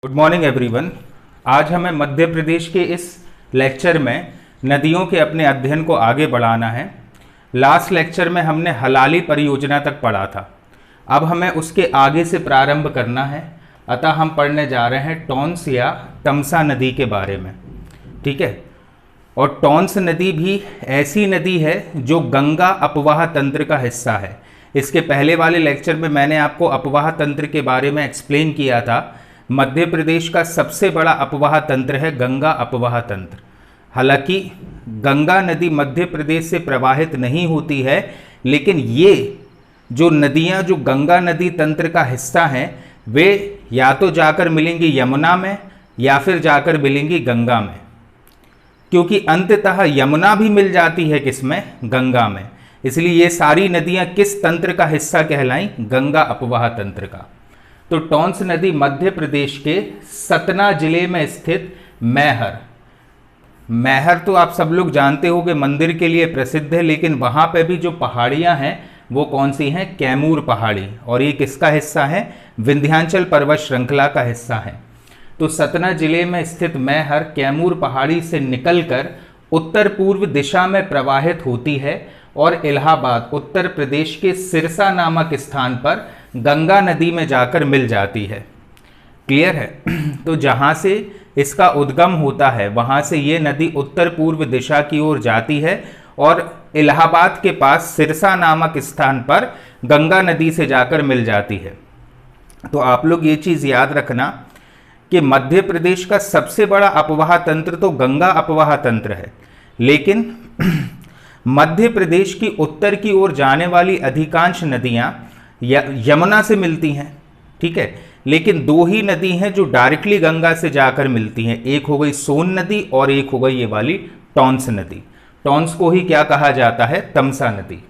Good morning everyone. आज हमें मध्य प्रदेश के इस लेक्चर में नदियों के अपने अध्ययन को आगे बढ़ाना है। लास्ट लेक्चर में हमने हलाली परियोजना तक पढ़ा था, अब हमें उसके आगे से प्रारंभ करना है। अतः हम पढ़ने जा रहे हैं टॉन्स या तमसा नदी के बारे में, ठीक है। और टॉन्स नदी भी ऐसी नदी है जो गंगा अपवाह तंत्र का हिस्सा है। इसके पहले वाले लेक्चर में मैंने आपको अपवाह तंत्र के बारे में एक्सप्लेन किया था। मध्य प्रदेश का सबसे बड़ा अपवाह तंत्र है गंगा अपवाह तंत्र। हालांकि गंगा नदी मध्य प्रदेश से प्रवाहित नहीं होती है, लेकिन ये जो नदियां जो गंगा नदी तंत्र का हिस्सा हैं वे या तो जाकर मिलेंगी यमुना में या फिर जाकर मिलेंगी गंगा में, क्योंकि अंततः यमुना भी मिल जाती है किसमें, गंगा में। इसलिए ये सारी नदियां किस तंत्र का हिस्सा कहलाई, गंगा अपवाह तंत्र का। तो टॉन्स नदी मध्य प्रदेश के सतना जिले में स्थित मैहर तो आप सब लोग जानते हो कि मंदिर के लिए प्रसिद्ध है, लेकिन वहां पे भी जो पहाड़ियां हैं वो कौन सी हैं, कैमूर पहाड़ी। और ये किसका हिस्सा है, विंध्याचल पर्वत श्रृंखला का हिस्सा है। तो सतना जिले में स्थित मैहर कैमूर पहाड़ी से निकलकर उत्तर पूर्व दिशा में प्रवाहित होती है और इलाहाबाद उत्तर प्रदेश के सिरसा नामक स्थान पर गंगा नदी में जाकर मिल जाती है। क्लियर है। तो जहाँ से इसका उद्गम होता है वहाँ से ये नदी उत्तर पूर्व दिशा की ओर जाती है और इलाहाबाद के पास सिरसा नामक स्थान पर गंगा नदी से जाकर मिल जाती है। तो आप लोग ये चीज़ याद रखना कि मध्य प्रदेश का सबसे बड़ा अपवाह तंत्र तो गंगा अपवाह तंत्र है, लेकिन मध्य प्रदेश की उत्तर की ओर जाने वाली अधिकांश नदियां यमुना से मिलती हैं, ठीक है। लेकिन दो ही नदी हैं जो डायरेक्टली गंगा से जाकर मिलती हैं, एक हो गई सोन नदी और एक हो गई ये वाली टॉन्स नदी। टॉन्स को ही क्या कहा जाता है, तमसा नदी।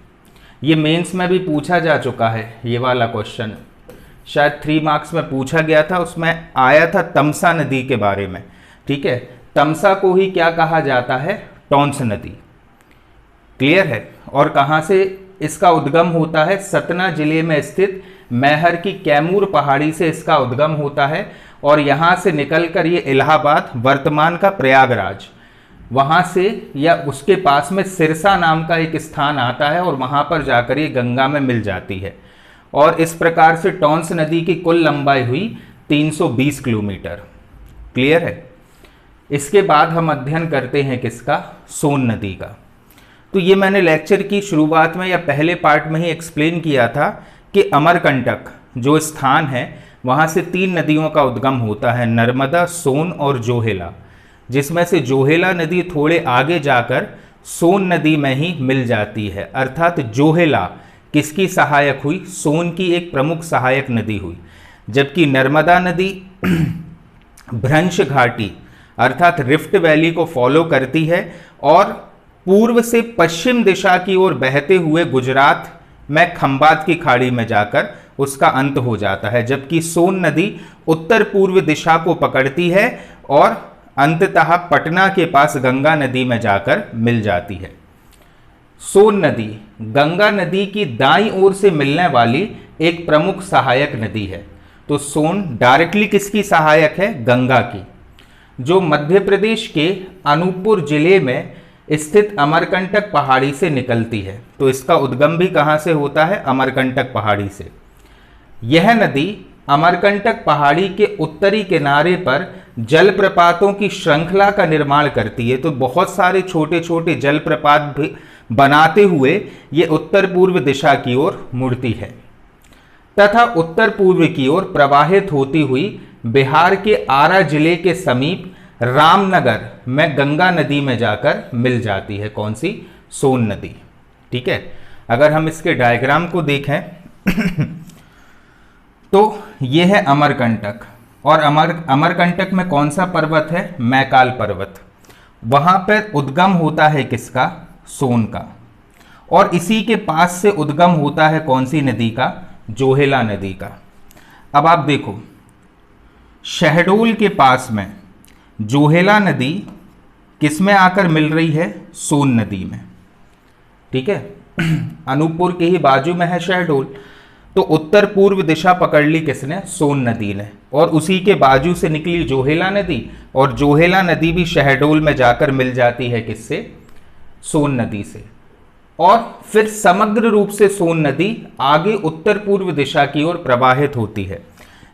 ये मेंस में भी पूछा जा चुका है, ये वाला क्वेश्चन शायद 3 मार्क्स में पूछा गया था, उसमें आया था तमसा नदी के बारे में, ठीक है। तमसा को ही क्या कहा जाता है, टॉन्स नदी। क्लियर है। और कहाँ से इसका उद्गम होता है, सतना जिले में स्थित मैहर की कैमूर पहाड़ी से इसका उद्गम होता है और यहाँ से निकलकर ये इलाहाबाद वर्तमान का प्रयागराज, वहाँ से या उसके पास में सिरसा नाम का एक स्थान आता है और वहाँ पर जाकर ये गंगा में मिल जाती है। और इस प्रकार से टॉन्स नदी की कुल लंबाई हुई 320 किलोमीटर। क्लियर है। इसके बाद हम अध्ययन करते हैं किसका, सोन नदी का। तो ये मैंने लेक्चर की शुरुआत में या पहले पार्ट में ही एक्सप्लेन किया था कि अमरकंटक जो स्थान है वहाँ से 3 नदियों का उद्गम होता है, नर्मदा, सोन और जोहेला, जिसमें से जोहेला नदी थोड़े आगे जाकर सोन नदी में ही मिल जाती है। अर्थात जोहेला किसकी सहायक हुई, सोन की एक प्रमुख सहायक नदी हुई, जबकि नर्मदा नदी भ्रंश घाटी अर्थात रिफ्ट वैली को फॉलो करती है और पूर्व से पश्चिम दिशा की ओर बहते हुए गुजरात में खंबात की खाड़ी में जाकर उसका अंत हो जाता है, जबकि सोन नदी उत्तर पूर्व दिशा को पकड़ती है और अंततः पटना के पास गंगा नदी में जाकर मिल जाती है। सोन नदी गंगा नदी की दाईं ओर से मिलने वाली एक प्रमुख सहायक नदी है। तो सोन डायरेक्टली किसकी सहायक है, गंगा की, जो मध्य प्रदेश के अनूपपुर जिले में स्थित अमरकंटक पहाड़ी से निकलती है। तो इसका उद्गम भी कहाँ से होता है, अमरकंटक पहाड़ी से। यह नदी अमरकंटक पहाड़ी के उत्तरी किनारे पर जलप्रपातों की श्रृंखला का निर्माण करती है। तो बहुत सारे छोटे छोटे जलप्रपात बनाते हुए ये उत्तर पूर्व दिशा की ओर मुड़ती है तथा उत्तर पूर्व की ओर प्रवाहित होती हुई बिहार के आरा जिले के समीप रामनगर में गंगा नदी में जाकर मिल जाती है। कौन सी, सोन नदी, ठीक है। अगर हम इसके डायग्राम को देखें तो यह है अमरकंटक, और अमरकंटक में कौन सा पर्वत है, मैकाल पर्वत। वहां पर उद्गम होता है किसका, सोन का, और इसी के पास से उद्गम होता है कौन सी नदी का, जोहेला नदी का। अब आप देखो शहडोल के पास में जोहेला नदी किस में आकर मिल रही है, सोन नदी में, ठीक है। अनूपपुर के ही बाजू में है शहडोल। तो उत्तर पूर्व दिशा पकड़ ली किसने? सोन नदी ने। और उसी के बाजू से निकली जोहेला नदी, और जोहेला नदी भी शहडोल में जाकर मिल जाती है किससे? सोन नदी से। और फिर समग्र रूप से सोन नदी आगे उत्तर पूर्व दिशा की ओर प्रवाहित होती है।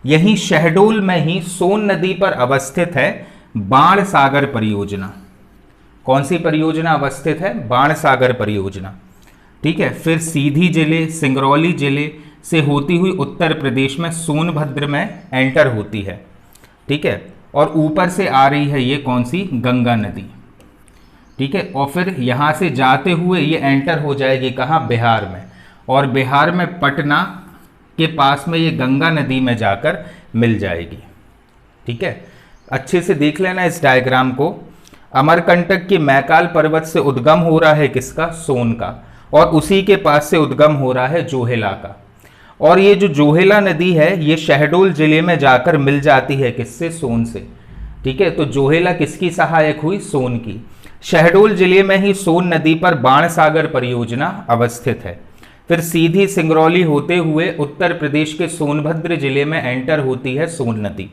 यहीं शहडोल में ही सोन नदी पर अवस्थित है बाण सागर परियोजना। कौन सी परियोजना अवस्थित है? बाण सागर परियोजना। ठीक है। फिर सीधी जिले, सिंगरौली जिले से होती हुई उत्तर प्रदेश में सोनभद्र में एंटर होती है। ठीक है। और ऊपर से आ रही है ये कौन सी? गंगा नदी। ठीक है। और फिर यहाँ से जाते हुए ये एंटर हो जाएगी कहाँ? बिहार में। और बिहार में पटना के पास में ये गंगा नदी में जाकर मिल जाएगी। ठीक है। अच्छे से देख लेना इस डायग्राम को। अमरकंटक की मैकाल पर्वत से उद्गम हो रहा है किसका? सोन का। और उसी के पास से उद्गम हो रहा है जोहेला का। और ये जो जोहेला नदी है ये शहडोल जिले में जाकर मिल जाती है किससे? सोन से। ठीक है। तो जोहेला किसकी सहायक हुई? सोन की। शहडोल जिले में ही सोन नदी पर बाण सागर परियोजना अवस्थित है। फिर सीधी सिंगरौली होते हुए उत्तर प्रदेश के सोनभद्र जिले में एंटर होती है सोन नदी।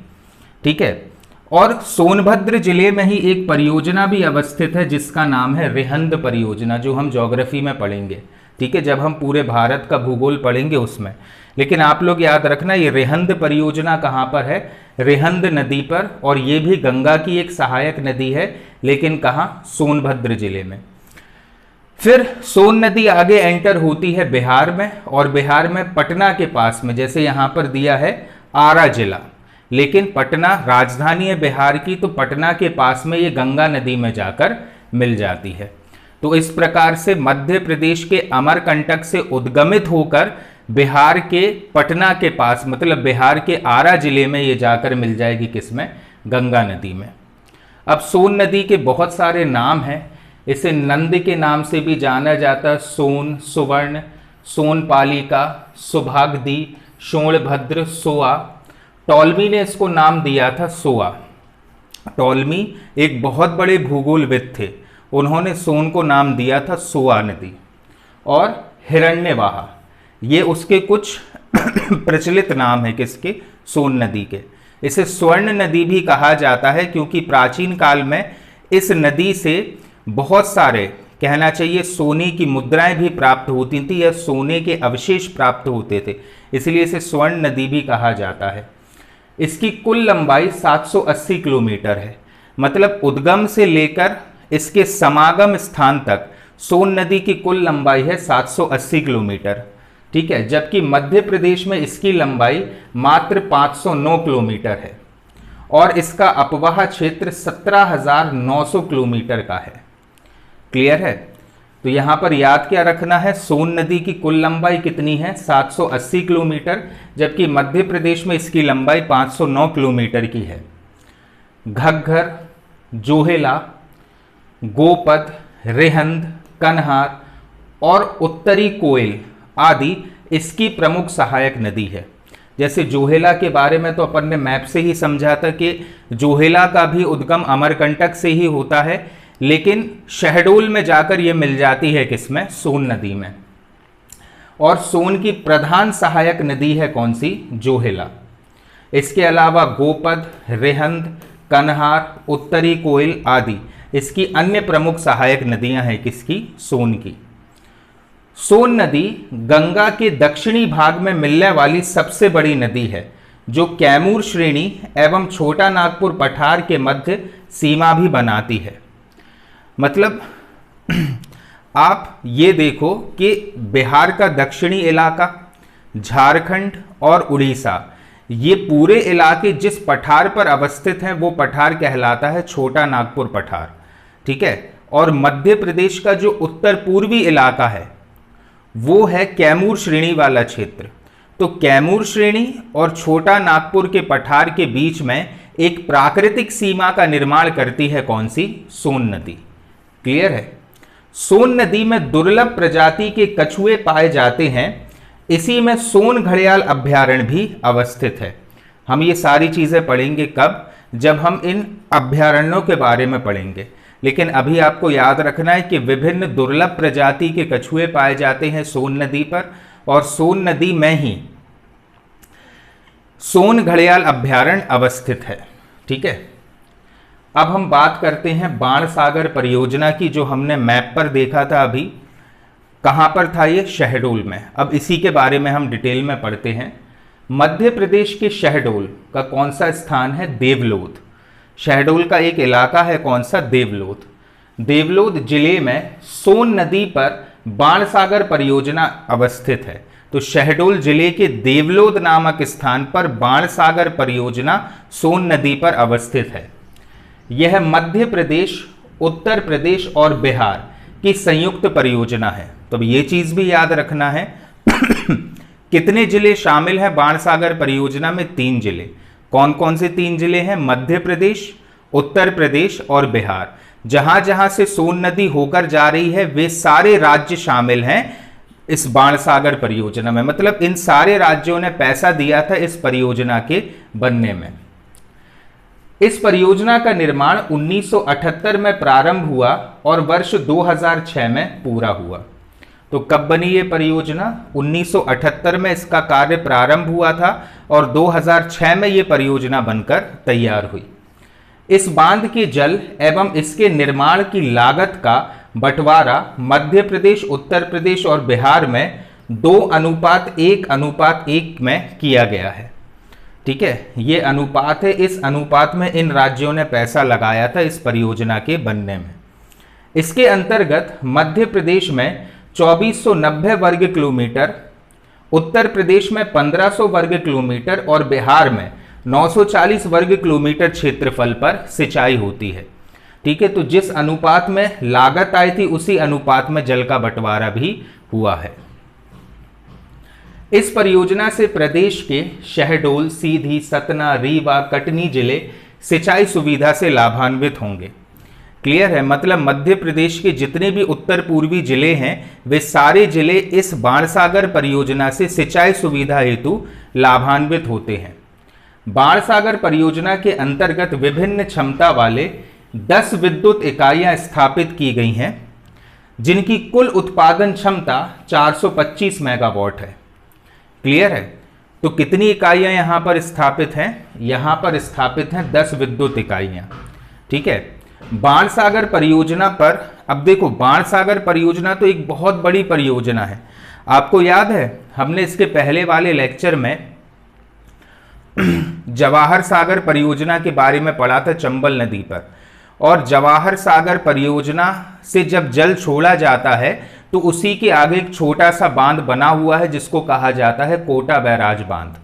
ठीक है। और सोनभद्र जिले में ही एक परियोजना भी अवस्थित है जिसका नाम है रिहंद परियोजना, जो हम ज्योग्राफी में पढ़ेंगे। ठीक है। जब हम पूरे भारत का भूगोल पढ़ेंगे उसमें। लेकिन आप लोग याद रखना ये रिहंद परियोजना कहाँ पर है? रिहंद नदी पर। और ये भी गंगा की एक सहायक नदी है, लेकिन कहाँ? सोनभद्र जिले में। फिर सोन नदी आगे एंटर होती है बिहार में, और बिहार में पटना के पास में, जैसे यहाँ पर दिया है आरा जिला, लेकिन पटना राजधानी है बिहार की, तो पटना के पास में ये गंगा नदी में जाकर मिल जाती है। तो इस प्रकार से मध्य प्रदेश के अमरकंटक से उद्गमित होकर बिहार के पटना के पास, मतलब बिहार के आरा जिले में ये जाकर मिल जाएगी किसमें? गंगा नदी में। अब सोन नदी के बहुत सारे नाम हैं। इसे नंद के नाम से भी जाना जाता है। सोन, सुवर्ण, सोनपालिका, सुभागदी, शोणभद्र, सोआ। टॉलमी ने इसको नाम दिया था सोआ। टॉलमी एक बहुत बड़े भूगोलविद थे, उन्होंने सोन को नाम दिया था सोआ नदी। और हिरण्यवाहा, ये उसके कुछ प्रचलित नाम है किसके? सोन नदी के। इसे स्वर्ण नदी भी कहा जाता है क्योंकि प्राचीन काल में इस नदी से बहुत सारे, कहना चाहिए, सोने की मुद्राएं भी प्राप्त होती थी या सोने के अवशेष प्राप्त होते थे, इसलिए इसे स्वर्ण नदी भी कहा जाता है। इसकी कुल लंबाई 780 किलोमीटर है। मतलब उद्गम से लेकर इसके समागम स्थान तक सोन नदी की कुल लंबाई है 780 किलोमीटर। ठीक है। जबकि मध्य प्रदेश में इसकी लंबाई मात्र 509 किलोमीटर है और इसका अपवाह क्षेत्र 17,900 किलोमीटर का है। क्लियर है? तो यहां पर याद क्या रखना है? सोन नदी की कुल लंबाई कितनी है? 780 किलोमीटर, जबकि मध्य प्रदेश में इसकी लंबाई 509 किलोमीटर की है। घग्घर, जोहेला, गोपद, रिहंद, कन्हार और उत्तरी कोयल आदि इसकी प्रमुख सहायक नदी है। जैसे जोहेला के बारे में तो अपन ने मैप से ही समझा था कि जोहेला का भी उद्गम अमरकंटक से ही होता है, लेकिन शहडोल में जाकर ये मिल जाती है किसमें? सोन नदी में। और सोन की प्रधान सहायक नदी है कौन सी? जोहेला। इसके अलावा गोपद, रिहंद, कन्हार, उत्तरी कोयल आदि इसकी अन्य प्रमुख सहायक नदियां हैं किसकी? सोन की। सोन नदी गंगा के दक्षिणी भाग में मिलने वाली सबसे बड़ी नदी है, जो कैमूर श्रेणी एवं छोटा नागपुर पठार के मध्य सीमा भी बनाती है। मतलब आप ये देखो कि बिहार का दक्षिणी इलाका, झारखंड और उड़ीसा, ये पूरे इलाके जिस पठार पर अवस्थित हैं वो पठार कहलाता है छोटा नागपुर पठार। ठीक है। और मध्य प्रदेश का जो उत्तर पूर्वी इलाका है वो है कैमूर श्रेणी वाला क्षेत्र। तो कैमूर श्रेणी और छोटा नागपुर के पठार के बीच में एक प्राकृतिक सीमा का निर्माण करती है कौन सी? सोन नदी। क्लियर है? सोन नदी में दुर्लभ प्रजाति के कछुए पाए जाते हैं। इसी में सोन घड़ियाल अभ्यारण्य भी अवस्थित है। हम ये सारी चीजें पढ़ेंगे कब? जब हम इन अभ्यारण्यों के बारे में पढ़ेंगे। लेकिन अभी आपको याद रखना है कि विभिन्न दुर्लभ प्रजाति के कछुए पाए जाते हैं सोन नदी पर, और सोन नदी में ही सोन घड़ियाल अभ्यारण्य अवस्थित है। ठीक है, अब हम बात करते हैं बाणसागर परियोजना की, जो हमने मैप पर देखा था अभी। कहां पर था ये? शहडोल में। अब इसी के बारे में हम डिटेल में पढ़ते हैं। मध्य प्रदेश के शहडोल का कौन सा स्थान है? देवलोध। शहडोल का एक इलाका है, कौन सा? देवलोध। देवलोध जिले में सोन नदी पर बाणसागर परियोजना अवस्थित है। तो शहडोल जिले के देवलोध नामक स्थान पर बाणसागर परियोजना सोन नदी पर अवस्थित है। यह मध्य प्रदेश, उत्तर प्रदेश और बिहार की संयुक्त परियोजना है। तो ये चीज भी याद रखना है। कितने जिले शामिल हैं बाणसागर परियोजना में? 3 जिले। कौन कौन से 3 जिले हैं? मध्य प्रदेश, उत्तर प्रदेश और बिहार। जहां जहां से सोन नदी होकर जा रही है वे सारे राज्य शामिल हैं इस बाणसागर परियोजना में। मतलब इन सारे राज्यों ने पैसा दिया था इस परियोजना के बनने में। इस परियोजना का निर्माण 1978 में प्रारंभ हुआ और वर्ष 2006 में पूरा हुआ। तो कब बनी ये परियोजना? 1978 में इसका कार्य प्रारंभ हुआ था और 2006 में ये परियोजना बनकर तैयार हुई। इस बांध के जल एवं इसके निर्माण की लागत का बंटवारा मध्य प्रदेश, उत्तर प्रदेश और बिहार में 2:1:1 में किया गया है। ठीक है, ये अनुपात है। इस अनुपात में इन राज्यों ने पैसा लगाया था इस परियोजना के बनने में। इसके अंतर्गत मध्य प्रदेश में 2490 वर्ग किलोमीटर, उत्तर प्रदेश में 1500 वर्ग किलोमीटर और बिहार में 940 वर्ग किलोमीटर क्षेत्रफल पर सिंचाई होती है। ठीक है, तो जिस अनुपात में लागत आई थी उसी अनुपात में जल का बंटवारा भी हुआ है। इस परियोजना से प्रदेश के शहडोल, सीधी, सतना, रीवा, कटनी जिले सिंचाई सुविधा से लाभान्वित होंगे। क्लियर है? मतलब मध्य प्रदेश के जितने भी उत्तर पूर्वी जिले हैं वे सारे जिले इस बाणसागर परियोजना से सिंचाई सुविधा हेतु लाभान्वित होते हैं। बाणसागर परियोजना के अंतर्गत विभिन्न क्षमता वाले 10 विद्युत इकाइयां स्थापित की गई हैं, जिनकी कुल उत्पादन क्षमता 425 मेगावाट है। क्लियर है? तो कितनी इकाइयां यहां पर स्थापित हैं? यहां पर स्थापित हैं 10 विद्युत इकाइयां। ठीक है, बाणसागर परियोजना पर अब देखो, बाणसागर परियोजना तो एक बहुत बड़ी परियोजना है। आपको याद है हमने इसके पहले वाले लेक्चर में जवाहर सागर परियोजना के बारे में पढ़ा था चंबल नदी पर। और जवाहर सागर परियोजना से जब जल छोड़ा जाता है तो उसी के आगे एक छोटा सा बांध बना हुआ है जिसको कहा जाता है कोटा बैराज बांध।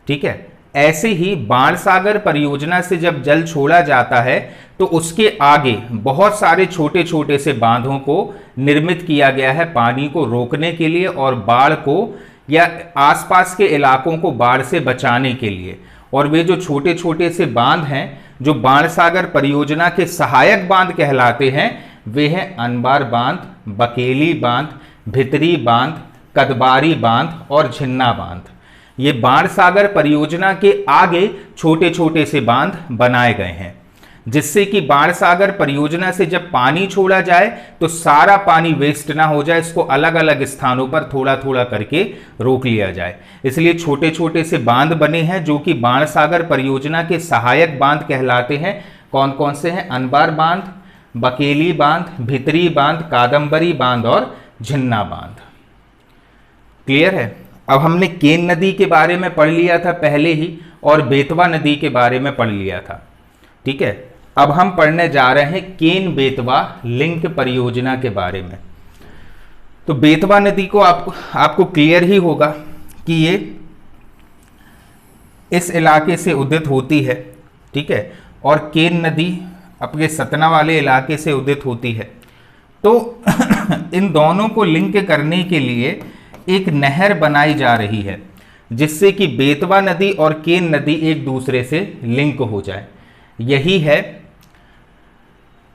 ठीक है, ऐसे ही बाणसागर परियोजना से जब जल छोड़ा जाता है तो उसके आगे बहुत सारे छोटे छोटे से बांधों को निर्मित किया गया है पानी को रोकने के लिए और बाढ़ को या आसपास के इलाकों को बाढ़ से बचाने के लिए। और वे जो छोटे छोटे से बांध हैं जो बाणसागर परियोजना के सहायक बांध कहलाते हैं वे हैं अनबार बांध, बकेली बांध, भितरी बांध, कदबारी बांध और झिन्ना बांध। ये बाणसागर परियोजना के आगे छोटे छोटे से बांध बनाए गए हैं जिससे कि बाणसागर परियोजना से जब पानी छोड़ा जाए तो सारा पानी वेस्ट ना हो जाए, इसको अलग अलग स्थानों पर थोड़ा थोड़ा करके रोक लिया जाए। इसलिए छोटे छोटे से बांध बने हैं जो कि बाणसागर परियोजना के सहायक बांध कहलाते हैं। कौन कौन से हैं? अनबार बांध, बकेली बांध, भितरी बांध, कादम्बरी बांध और झिन्ना बांध। क्लियर है? अब हमने केन नदी के बारे में पढ़ लिया था पहले ही और बेतवा नदी के बारे में पढ़ लिया था। ठीक है, अब हम पढ़ने जा रहे हैं केन बेतवा लिंक परियोजना के बारे में। तो बेतवा नदी को आपको क्लियर ही होगा कि ये इस इलाके से उदित होती है। ठीक है, और केन नदी अपने सतना वाले इलाके से उदित होती है। तो इन दोनों को लिंक करने के लिए एक नहर बनाई जा रही है जिससे कि बेतवा नदी और केन नदी एक दूसरे से लिंक हो जाए। यही है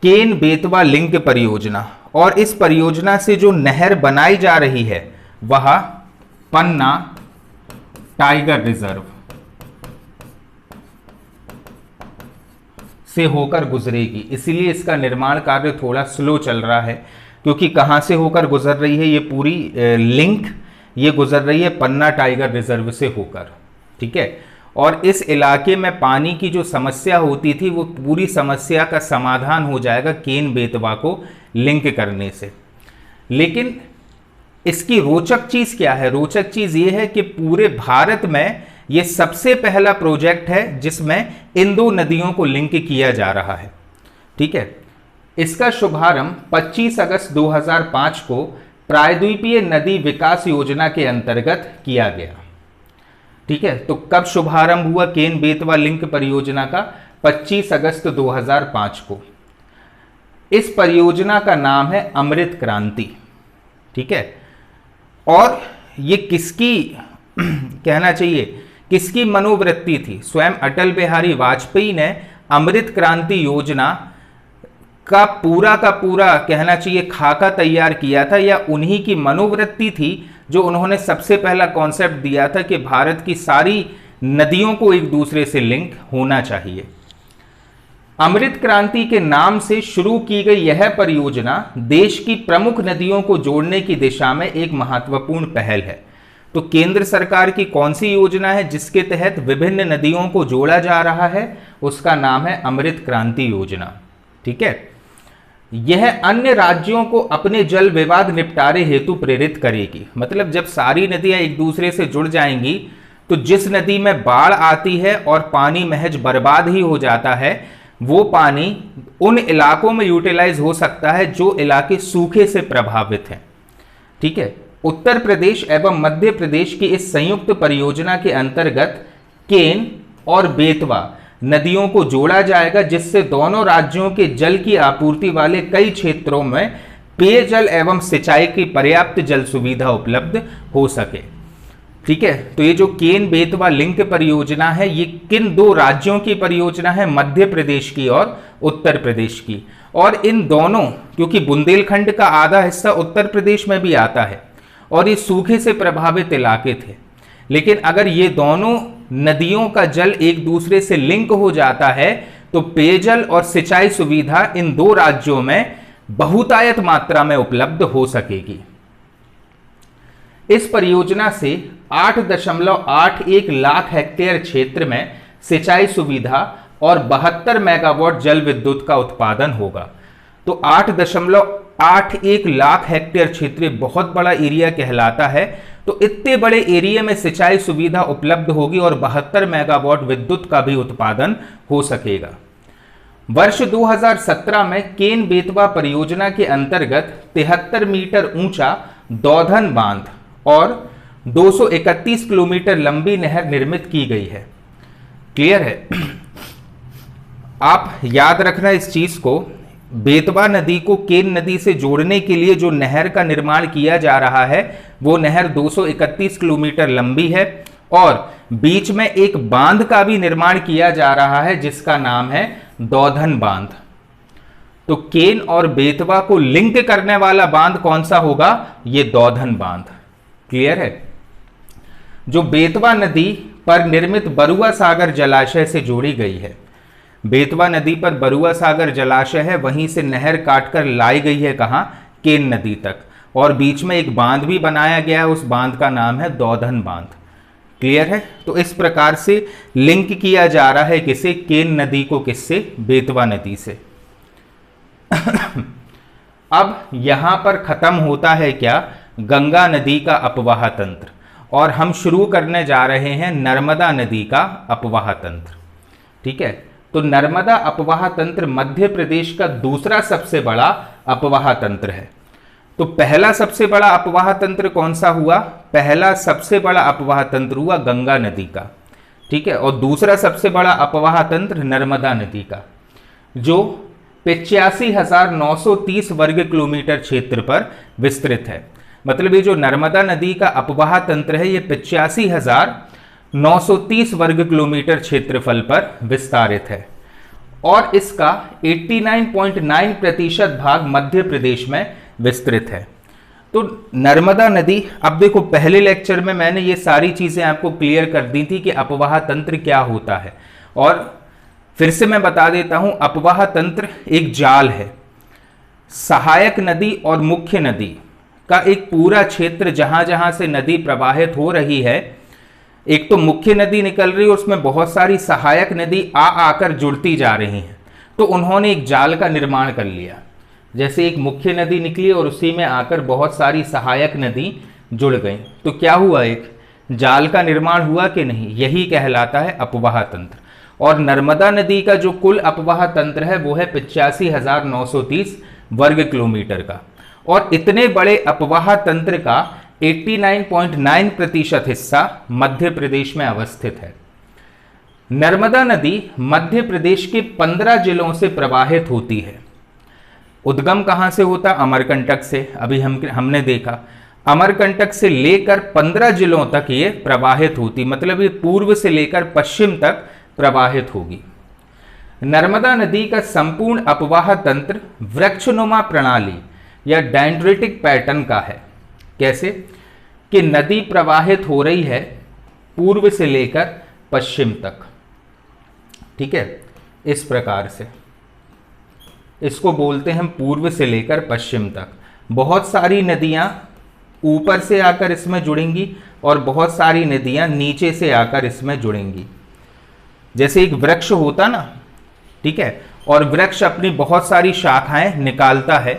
केन बेतवा लिंक परियोजना। और इस परियोजना से जो नहर बनाई जा रही है वह पन्ना टाइगर रिजर्व से होकर गुजरेगी। इसीलिए इसका निर्माण कार्य थोड़ा स्लो चल रहा है क्योंकि कहां से होकर गुजर रही है ये पूरी लिंक, ये गुजर रही है पन्ना टाइगर रिजर्व से होकर। ठीक है, और इस इलाके में पानी की जो समस्या होती थी वो पूरी समस्या का समाधान हो जाएगा केन बेतवा को लिंक करने से। लेकिन इसकी रोचक चीज क्या है? रोचक चीज ये है कि पूरे भारत में ये सबसे पहला प्रोजेक्ट है जिसमें इन दो नदियों को लिंक किया जा रहा है। ठीक है, इसका शुभारंभ 25 अगस्त 2005 को प्रायद्वीपीय नदी विकास योजना के अंतर्गत किया गया। ठीक है, तो कब शुभारंभ हुआ केन बेतवा लिंक परियोजना का? 25 अगस्त 2005 को। इस परियोजना का नाम है अमृत क्रांति। ठीक है, और ये किसकी कहना चाहिए, किसकी मनोवृत्ति थी? स्वयं अटल बिहारी वाजपेयी ने अमृत क्रांति योजना का पूरा कहना चाहिए खाका तैयार किया था, या उन्हीं की मनोवृत्ति थी जो उन्होंने सबसे पहला कॉन्सेप्ट दिया था कि भारत की सारी नदियों को एक दूसरे से लिंक होना चाहिए। अमृत क्रांति के नाम से शुरू की गई यह परियोजना देश की प्रमुख नदियों को जोड़ने की दिशा में एक महत्वपूर्ण पहल है। तो केंद्र सरकार की कौन सी योजना है जिसके तहत विभिन्न नदियों को जोड़ा जा रहा है? उसका नाम है अमृत क्रांति योजना। ठीक है, यह अन्य राज्यों को अपने जल विवाद निपटारे हेतु प्रेरित करेगी। मतलब जब सारी नदियां एक दूसरे से जुड़ जाएंगी तो जिस नदी में बाढ़ आती है और पानी महज बर्बाद ही हो जाता है, वो पानी उन इलाकों में यूटिलाइज हो सकता है जो इलाके सूखे से प्रभावित हैं। ठीक है, उत्तर प्रदेश एवं मध्य प्रदेश की इस संयुक्त परियोजना के अंतर्गत केन और बेतवा नदियों को जोड़ा जाएगा, जिससे दोनों राज्यों के जल की आपूर्ति वाले कई क्षेत्रों में पेयजल एवं सिंचाई की पर्याप्त जल सुविधा उपलब्ध हो सके। ठीक है, तो ये जो केन बेतवा लिंक परियोजना है ये किन दो राज्यों की परियोजना है? मध्य प्रदेश की और उत्तर प्रदेश की। और इन दोनों, क्योंकि बुंदेलखंड का आधा हिस्सा उत्तर प्रदेश में भी आता है और ये सूखे से प्रभावित इलाके थे, लेकिन अगर ये दोनों नदियों का जल एक दूसरे से लिंक हो जाता है तो पेयजल और सिंचाई सुविधा इन दो राज्यों में बहुतायत मात्रा में उपलब्ध हो सकेगी। इस परियोजना से 8.81 लाख हेक्टेयर क्षेत्र में सिंचाई सुविधा और 72 मेगावाट जल विद्युत का उत्पादन होगा। तो 8.81 लाख हेक्टेयर क्षेत्र बहुत बड़ा एरिया कहलाता है। तो इतने बड़े एरिया में सिंचाई सुविधा उपलब्ध होगी और 72 मेगावाट विद्युत का भी उत्पादन हो सकेगा। वर्ष 2017 में केन बेतवा परियोजना के अंतर्गत 73 मीटर ऊंचा दौधन बांध और 231 किलोमीटर लंबी नहर निर्मित की गई है। क्लियर है? आप याद रखना इस चीज को, बेतवा नदी को केन नदी से जोड़ने के लिए जो नहर का निर्माण किया जा रहा है वो नहर 231 किलोमीटर लंबी है और बीच में एक बांध का भी निर्माण किया जा रहा है जिसका नाम है दौधन बांध। तो केन और बेतवा को लिंक करने वाला बांध कौन सा होगा? ये दौधन बांध। क्लियर है? जो बेतवा नदी पर निर्मित बरुआ सागर जलाशय से जोड़ी गई है। बेतवा नदी पर बरुआ सागर जलाशय है, वहीं से नहर काटकर लाई गई है कहां? केन नदी तक, और बीच में एक बांध भी बनाया गया है, उस बांध का नाम है दौधन बांध। क्लियर है? तो इस प्रकार से लिंक किया जा रहा है किसे? केन नदी को किससे? बेतवा नदी से। अब यहां पर खत्म होता है क्या? गंगा नदी का अपवाह तंत्र, और हम शुरू करने जा रहे हैं नर्मदा नदी का अपवाह तंत्र। ठीक है, तो नर्मदा अपवाह तंत्र मध्य प्रदेश का दूसरा सबसे बड़ा अपवाह तंत्र है। तो पहला सबसे बड़ा अपवाह तंत्र कौन सा हुआ? पहला सबसे बड़ा अपवाह तंत्र हुआ गंगा नदी का। ठीक है, और दूसरा सबसे बड़ा अपवाह तंत्र नर्मदा नदी का, जो 85,930 वर्ग किलोमीटर क्षेत्र पर विस्तृत है। मतलब ये जो नर्मदा नदी का अपवाह तंत्र है ये 85,930 वर्ग किलोमीटर क्षेत्रफल पर विस्तारित है और इसका 89.9% भाग मध्य प्रदेश में विस्तृत है। तो नर्मदा नदी, अब देखो पहले लेक्चर में मैंने ये सारी चीजें आपको क्लियर कर दी थी कि अपवाह तंत्र क्या होता है, और फिर से मैं बता देता हूं, अपवाह तंत्र एक जाल है, सहायक नदी और मुख्य नदी का एक पूरा क्षेत्र जहां जहां से नदी प्रवाहित हो रही है, एक तो मुख्य नदी निकल रही है, उसमें बहुत सारी सहायक नदी आ आकर जुड़ती जा रही हैं, तो उन्होंने एक जाल का निर्माण कर लिया। जैसे एक मुख्य नदी निकली और उसी में आकर बहुत सारी सहायक नदी जुड़ गई, तो क्या हुआ, एक जाल का निर्माण हुआ कि नहीं, यही कहलाता है अपवाह तंत्र। और नर्मदा नदी का जो कुल अपवाह तंत्र है वो है 85,930 वर्ग किलोमीटर का, और इतने बड़े अपवाह तंत्र का 89.9% हिस्सा मध्य प्रदेश में अवस्थित है। नर्मदा नदी मध्य प्रदेश के 15 जिलों से प्रवाहित होती है। उद्गम कहां से होता, अमरकंटक से। अभी हमने देखा अमरकंटक से लेकर 15 जिलों तक ये प्रवाहित होती, मतलब ये पूर्व से लेकर पश्चिम तक प्रवाहित होगी। नर्मदा नदी का संपूर्ण अपवाह तंत्र वृक्षनुमा प्रणाली या डेंड्रेटिक पैटर्न का है। कैसे कि नदी प्रवाहित हो रही है पूर्व से लेकर पश्चिम तक, ठीक है, इस प्रकार से इसको बोलते हैं हम पूर्व से लेकर पश्चिम तक। बहुत सारी नदियां ऊपर से आकर इसमें जुड़ेंगी और बहुत सारी नदियां नीचे से आकर इसमें जुड़ेंगी। जैसे एक वृक्ष होता ना, ठीक है, और वृक्ष अपनी बहुत सारी शाखाएं निकालता है,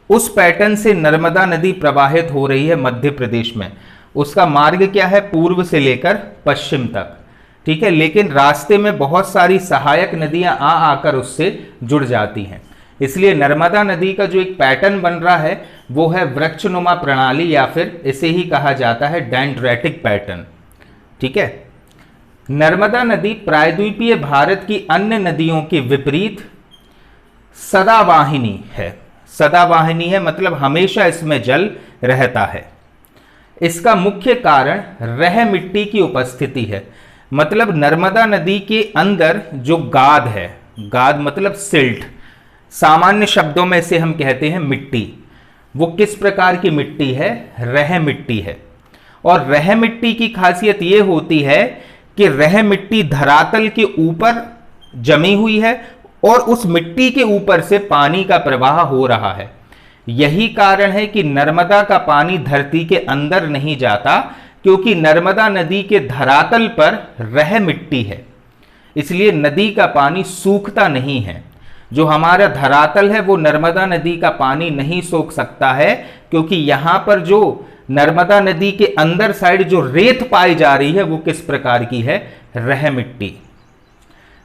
उस पैटर्न से नर्मदा नदी प्रवाहित हो रही है मध्य प्रदेश में। उसका मार्ग क्या है, पूर्व से लेकर पश्चिम तक, ठीक है, लेकिन रास्ते में बहुत सारी सहायक नदियां आ आकर उससे जुड़ जाती हैं। इसलिए नर्मदा नदी का जो एक पैटर्न बन रहा है वो है वृक्षनुमा प्रणाली, या फिर इसे ही कहा जाता है डेंड्रेटिक पैटर्न, ठीक है। नर्मदा नदी प्रायद्वीपीय भारत की अन्य नदियों के विपरीत सदावाहिनी है। सदावाहिनी है मतलब हमेशा इसमें जल रहता है। इसका मुख्य कारण रह मिट्टी की उपस्थिति है। मतलब नर्मदा नदी के अंदर जो गाद है, गाद मतलब सिल्ट, सामान्य शब्दों में इसे हम कहते हैं मिट्टी। वो किस प्रकार की मिट्टी है, रह मिट्टी है। और रह मिट्टी की खासियत ये होती है कि रह मिट्टी धरातल के ऊपर जमी हुई है और उस मिट्टी के ऊपर से पानी का प्रवाह हो रहा है। यही कारण है कि नर्मदा का पानी धरती के अंदर नहीं जाता, क्योंकि नर्मदा नदी के धरातल पर रह मिट्टी है, इसलिए नदी का पानी सूखता नहीं है। जो हमारा धरातल है वो नर्मदा नदी का पानी नहीं सोख सकता है, क्योंकि यहां पर जो नर्मदा नदी के अंदर साइड जो रेत पाई जा रही है वो किस प्रकार की है, रह मिट्टी,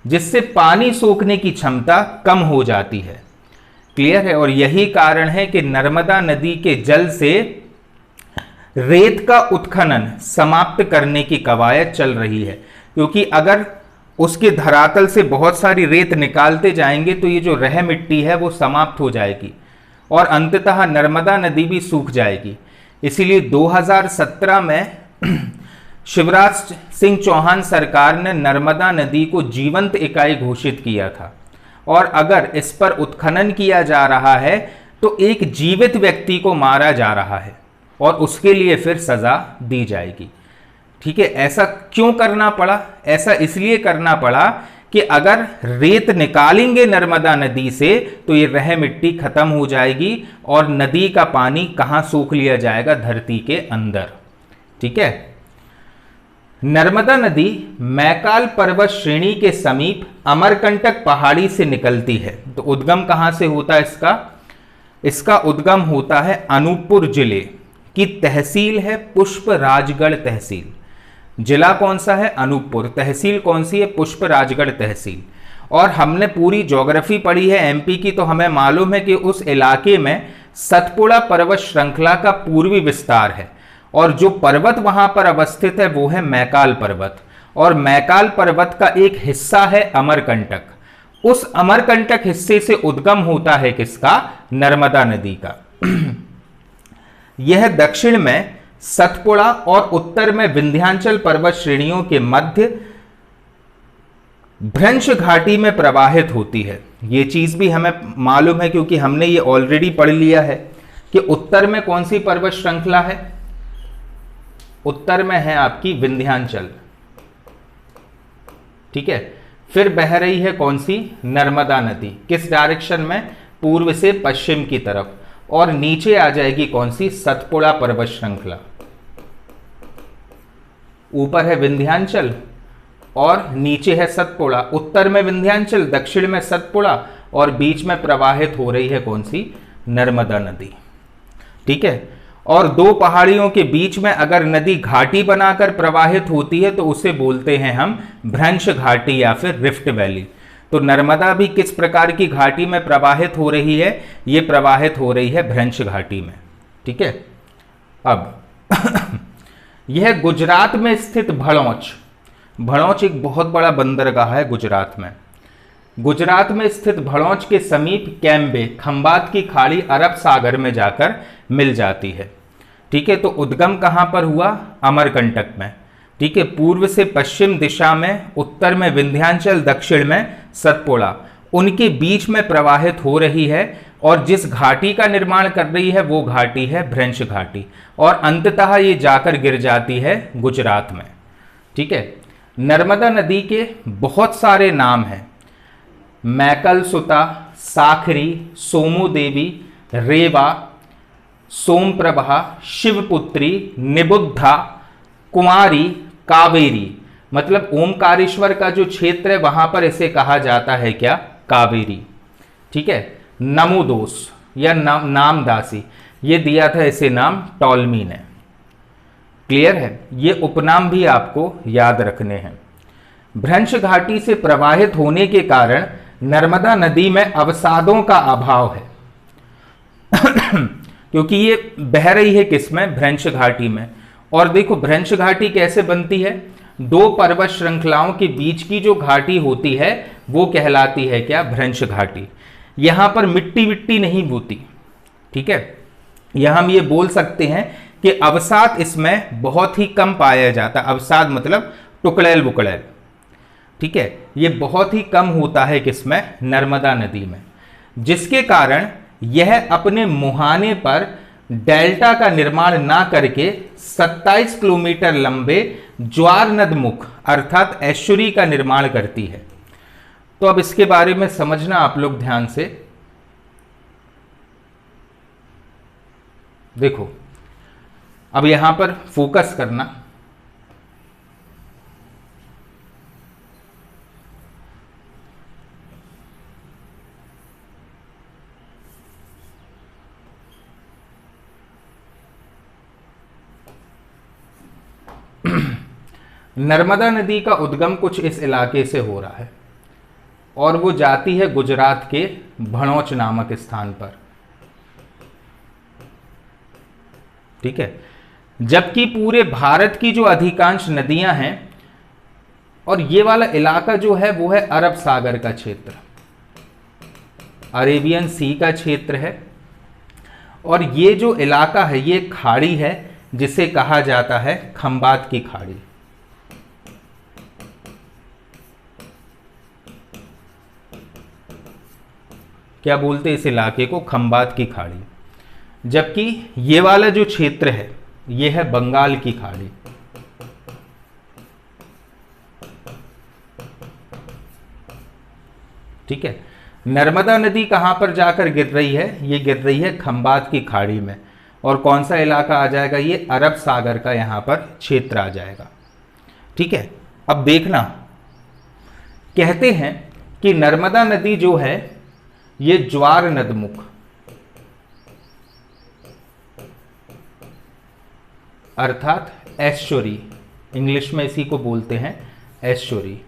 जिससे पानी सोखने की क्षमता कम हो जाती है। क्लियर है। और यही कारण है कि नर्मदा नदी के जल से रेत का उत्खनन समाप्त करने की कवायद चल रही है, क्योंकि अगर उसके धरातल से बहुत सारी रेत निकालते जाएंगे तो ये जो रह मिट्टी है वो समाप्त हो जाएगी और अंततः नर्मदा नदी भी सूख जाएगी। इसीलिए 2017 में शिवराज सिंह चौहान सरकार ने नर्मदा नदी को जीवंत इकाई घोषित किया था, और अगर इस पर उत्खनन किया जा रहा है तो एक जीवित व्यक्ति को मारा जा रहा है और उसके लिए फिर सजा दी जाएगी। ठीक है। ऐसा क्यों करना पड़ा? ऐसा इसलिए करना पड़ा कि अगर रेत निकालेंगे नर्मदा नदी से तो ये रह मिट्टी खत्म हो जाएगी और नदी का पानी कहां सोख लिया जाएगा, धरती के अंदर। ठीक है। नर्मदा नदी मैकाल पर्वत श्रेणी के समीप अमरकंटक पहाड़ी से निकलती है। तो उद्गम कहां से होता है इसका? इसका उद्गम होता है अनूपपुर जिले की तहसील है पुष्पराजगढ़ तहसील। जिला कौन सा है? अनूपपुर। तहसील कौन सी है? पुष्पराजगढ़ तहसील। और हमने पूरी ज्योग्राफी पढ़ी है एमपी की, तो हमें मालूम है कि उस इलाके में सतपुड़ा पर्वत श्रृंखला का पूर्वी विस्तार है, और जो पर्वत वहां पर अवस्थित है वो है मैकाल पर्वत, और मैकाल पर्वत का एक हिस्सा है अमरकंटक। उस अमरकंटक हिस्से से उद्गम होता है किसका? नर्मदा नदी का। यह दक्षिण में सतपुड़ा और उत्तर में विंध्याचल पर्वत श्रेणियों के मध्य भ्रंश घाटी में प्रवाहित होती है। यह चीज भी हमें मालूम है क्योंकि हमने ये ऑलरेडी पढ़ लिया है कि उत्तर में कौन सी पर्वत श्रृंखला है? उत्तर में है आपकी विंध्याचल। ठीक है। फिर बह रही है कौन सी? नर्मदा नदी। किस डायरेक्शन में? पूर्व से पश्चिम की तरफ। और नीचे आ जाएगी कौन सी? सतपुड़ा पर्वत श्रृंखला। ऊपर है विंध्याचल और नीचे है सतपुड़ा। उत्तर में विंध्याचल, दक्षिण में सतपुड़ा और बीच में प्रवाहित हो रही है कौन सी? नर्मदा नदी। ठीक है। और दो पहाड़ियों के बीच में अगर नदी घाटी बनाकर प्रवाहित होती है तो उसे बोलते हैं हम भ्रंश घाटी या फिर रिफ्ट वैली। तो नर्मदा भी किस प्रकार की घाटी में प्रवाहित हो रही है? ये प्रवाहित हो रही है भ्रंश घाटी में। ठीक है। अब यह गुजरात में स्थित भड़ौच, भड़ौच एक बहुत बड़ा बंदरगाह है गुजरात में। गुजरात में स्थित भड़ौच के समीप कैम्बे, खंबात की खाड़ी अरब सागर में जाकर मिल जाती है। ठीक है। तो उद्गम कहां पर हुआ? अमरकंटक में। ठीक है। पूर्व से पश्चिम दिशा में, उत्तर में विंध्याचल, दक्षिण में सतपुड़ा, उनके बीच में प्रवाहित हो रही है और जिस घाटी का निर्माण कर रही है वो घाटी है भ्रंश घाटी और अंततः ये जाकर गिर जाती है गुजरात में। ठीक है। नर्मदा नदी के बहुत सारे नाम हैं। मैकल सुता, साखरी, सोमू देवी, रेवा, सोमप्रभा, शिवपुत्री, निबुद्धा, कुमारी, कावेरी। मतलब ओमकारेश्वर का जो क्षेत्र है वहां पर इसे कहा जाता है क्या? कावेरी। ठीक है। नमोदोस या नामदासी, ये दिया था इसे नाम टॉलमी ने। क्लियर है। ये उपनाम भी आपको याद रखने हैं। भ्रंश घाटी से प्रवाहित होने के कारण नर्मदा नदी में अवसादों का अभाव है क्योंकि ये बह रही है किसमें? भ्रंश घाटी में। और देखो भ्रंश घाटी कैसे बनती है? दो पर्वत श्रृंखलाओं के बीच की जो घाटी होती है वो कहलाती है क्या? भ्रंश घाटी। यहां पर मिट्टी विट्टी नहीं होती। ठीक है। यहां हम ये बोल सकते हैं कि अवसाद इसमें बहुत ही कम पाया जाता है। अवसाद मतलब टुकड़ैल बुकड़ैल। ठीक है। ये बहुत ही कम होता है किसमें? नर्मदा नदी में, जिसके कारण यह अपने मुहाने पर डेल्टा का निर्माण ना करके 27 किलोमीटर लंबे ज्वार नदमुख अर्थात एस्चुरी का निर्माण करती है। तो अब इसके बारे में समझना आप लोग ध्यान से। देखो अब यहां पर फोकस करना। नर्मदा नदी का उद्गम कुछ इस इलाके से हो रहा है और वो जाती है गुजरात के भड़ौच नामक स्थान पर। ठीक है। जबकि पूरे भारत की जो अधिकांश नदियां हैं और ये वाला इलाका जो है वो है अरब सागर का क्षेत्र, अरेबियन सी का क्षेत्र है। और ये जो इलाका है ये खाड़ी है जिसे कहा जाता है खंबात की खाड़ी। क्या बोलते हैं इस इलाके को? खंबात की खाड़ी। जबकि ये वाला जो क्षेत्र है ये है बंगाल की खाड़ी। ठीक है। नर्मदा नदी कहां पर जाकर गिर रही है? ये गिर रही है खंबात की खाड़ी में। और कौन सा इलाका आ जाएगा? ये अरब सागर का यहां पर क्षेत्र आ जाएगा। ठीक है। अब देखना, कहते हैं कि नर्मदा नदी जो है ये ज्वार नदमुख अर्थात एस्चुरी, इंग्लिश में इसी को बोलते हैं एस्चुरी,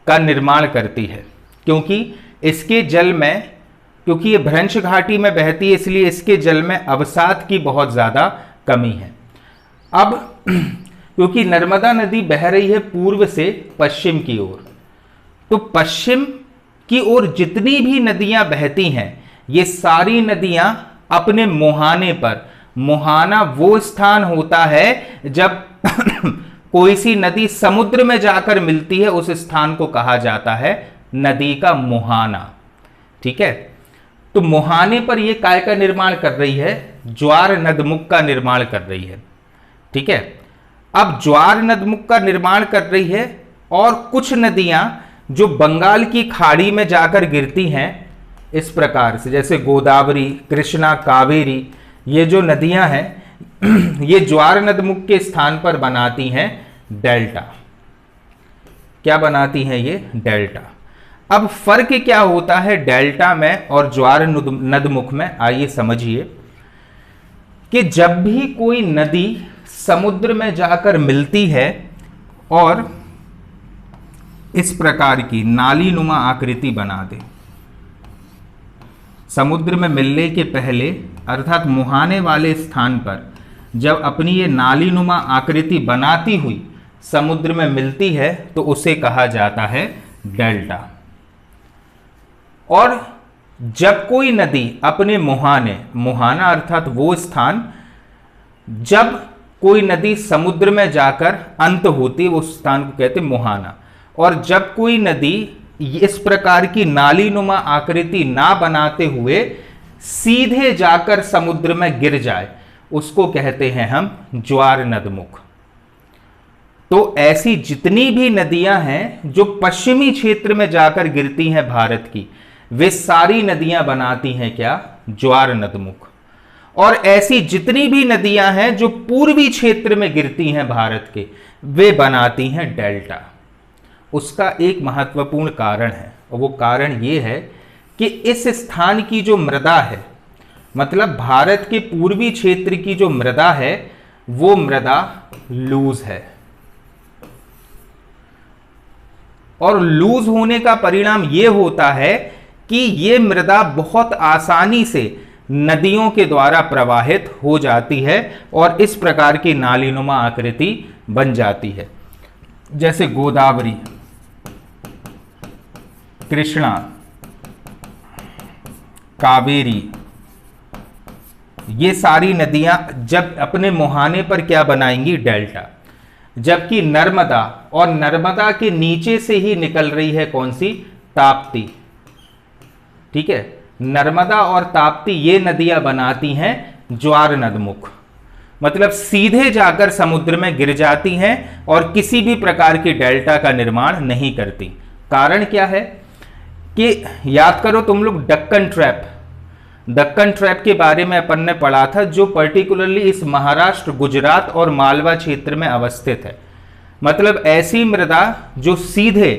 का निर्माण करती है। क्योंकि इसके जल में, क्योंकि ये भ्रंश घाटी में बहती है इसलिए इसके जल में अवसाद की बहुत ज्यादा कमी है। अब क्योंकि नर्मदा नदी बह रही है पूर्व से पश्चिम की ओर, तो पश्चिम की ओर जितनी भी नदियां बहती हैं ये सारी नदियां अपने मुहाने पर, मुहाना वो स्थान होता है जब कोई सी नदी समुद्र में जाकर मिलती है, उस स्थान को कहा जाता है नदी का मुहाना। ठीक है। तो मुहाने पर यह काय का निर्माण कर रही है? ज्वार नदमुख का निर्माण कर रही है। ठीक है। अब ज्वार नदमुख का निर्माण कर रही है और कुछ नदियां जो बंगाल की खाड़ी में जाकर गिरती हैं इस प्रकार से, जैसे गोदावरी, कृष्णा, कावेरी, ये जो नदियां हैं ये ज्वार नदमुख के स्थान पर बनाती हैं डेल्टा। क्या बनाती हैं ये? डेल्टा। अब फर्क क्या होता है डेल्टा में और ज्वार नदमुख में, आइए समझिए कि जब भी कोई नदी समुद्र में जाकर मिलती है और इस प्रकार की नाली नुमा आकृति बना दे, समुद्र में मिलने के पहले अर्थात मुहाने वाले स्थान पर जब अपनी ये नाली नुमा आकृति बनाती हुई समुद्र में मिलती है तो उसे कहा जाता है डेल्टा। और जब कोई नदी अपने मुहाने, मुहाना अर्थात वो स्थान जब कोई नदी समुद्र में जाकर अंत होती है उस स्थान को कहते हैं मुहाना। और जब कोई नदी इस प्रकार की नाली नुमा आकृति ना बनाते हुए सीधे जाकर समुद्र में गिर जाए उसको कहते हैं हम ज्वार नदमुख। तो ऐसी जितनी भी नदियां हैं जो पश्चिमी क्षेत्र में जाकर गिरती हैं भारत की, वे सारी नदियां बनाती हैं क्या? ज्वार नदमुख। और ऐसी जितनी भी नदियां हैं जो पूर्वी क्षेत्र में गिरती हैं भारत के, वे बनाती हैं डेल्टा। उसका एक महत्वपूर्ण कारण है और वो कारण ये है कि इस स्थान की जो मृदा है, मतलब भारत के पूर्वी क्षेत्र की जो मृदा है, वो मृदा लूज है। और लूज होने का परिणाम यह होता है कि यह मृदा बहुत आसानी से नदियों के द्वारा प्रवाहित हो जाती है और इस प्रकार की नालीनुमा आकृति बन जाती है। जैसे गोदावरी, कृष्णा, कावेरी, ये सारी नदियां जब अपने मुहाने पर क्या बनाएंगी? डेल्टा। जबकि नर्मदा, और नर्मदा के नीचे से ही निकल रही है कौन सी? ताप्ती। ठीक है, नर्मदा और ताप्ती ये नदियां बनाती हैं ज्वार नदमुख, मतलब सीधे जाकर समुद्र में गिर जाती हैं और किसी भी प्रकार की डेल्टा का निर्माण नहीं करती। कारण क्या है कि याद करो तुम लोग दक्कन ट्रैप के बारे में अपन ने पढ़ा था, जो पर्टिकुलरली इस महाराष्ट्र, गुजरात और मालवा क्षेत्र में अवस्थित है। मतलब ऐसी मृदा जो सीधे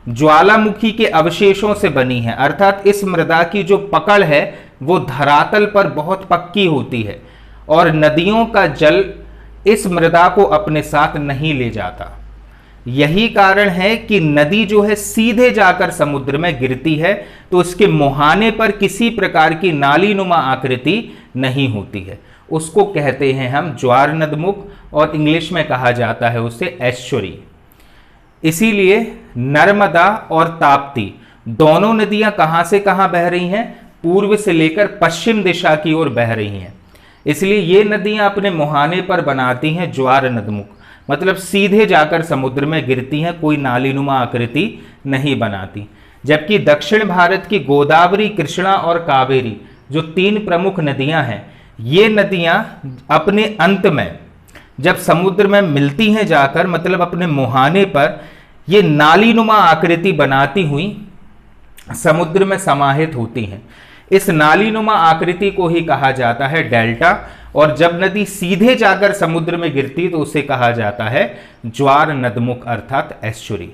ज्वालामुखी के अवशेषों से बनी है, अर्थात इस मृदा की जो पकड़ है वो धरातल पर बहुत पक्की होती है और नदियों का जल इस मृदा को अपने साथ नहीं ले जाता। यही कारण है कि नदी जो है सीधे जाकर समुद्र में गिरती है तो उसके मुहाने पर किसी प्रकार की नालीनुमा आकृति नहीं होती है। उसको कहते हैं हम ज्वार नदमुख और इंग्लिश में कहा जाता है उसे एस्चुरी। इसीलिए नर्मदा और ताप्ती दोनों नदियां कहां से कहां बह रही हैं? पूर्व से लेकर पश्चिम दिशा की ओर बह रही हैं। इसलिए ये नदियां अपने मुहाने पर बनाती हैं ज्वार नदमुख, मतलब सीधे जाकर समुद्र में गिरती हैं, कोई नालीनुमा आकृति नहीं बनाती। जबकि दक्षिण भारत की गोदावरी, कृष्णा और कावेरी जो तीन प्रमुख नदियां हैं, ये नदियां अपने अंत में जब समुद्र में मिलती हैं जाकर, मतलब अपने मुहाने पर ये नालीनुमा आकृति बनाती हुई समुद्र में समाहित होती हैं। इस नालीनुमा आकृति को ही कहा जाता है डेल्टा। और जब नदी सीधे जाकर समुद्र में गिरती तो उसे कहा जाता है ज्वार नदमुख अर्थात एस्चुरी।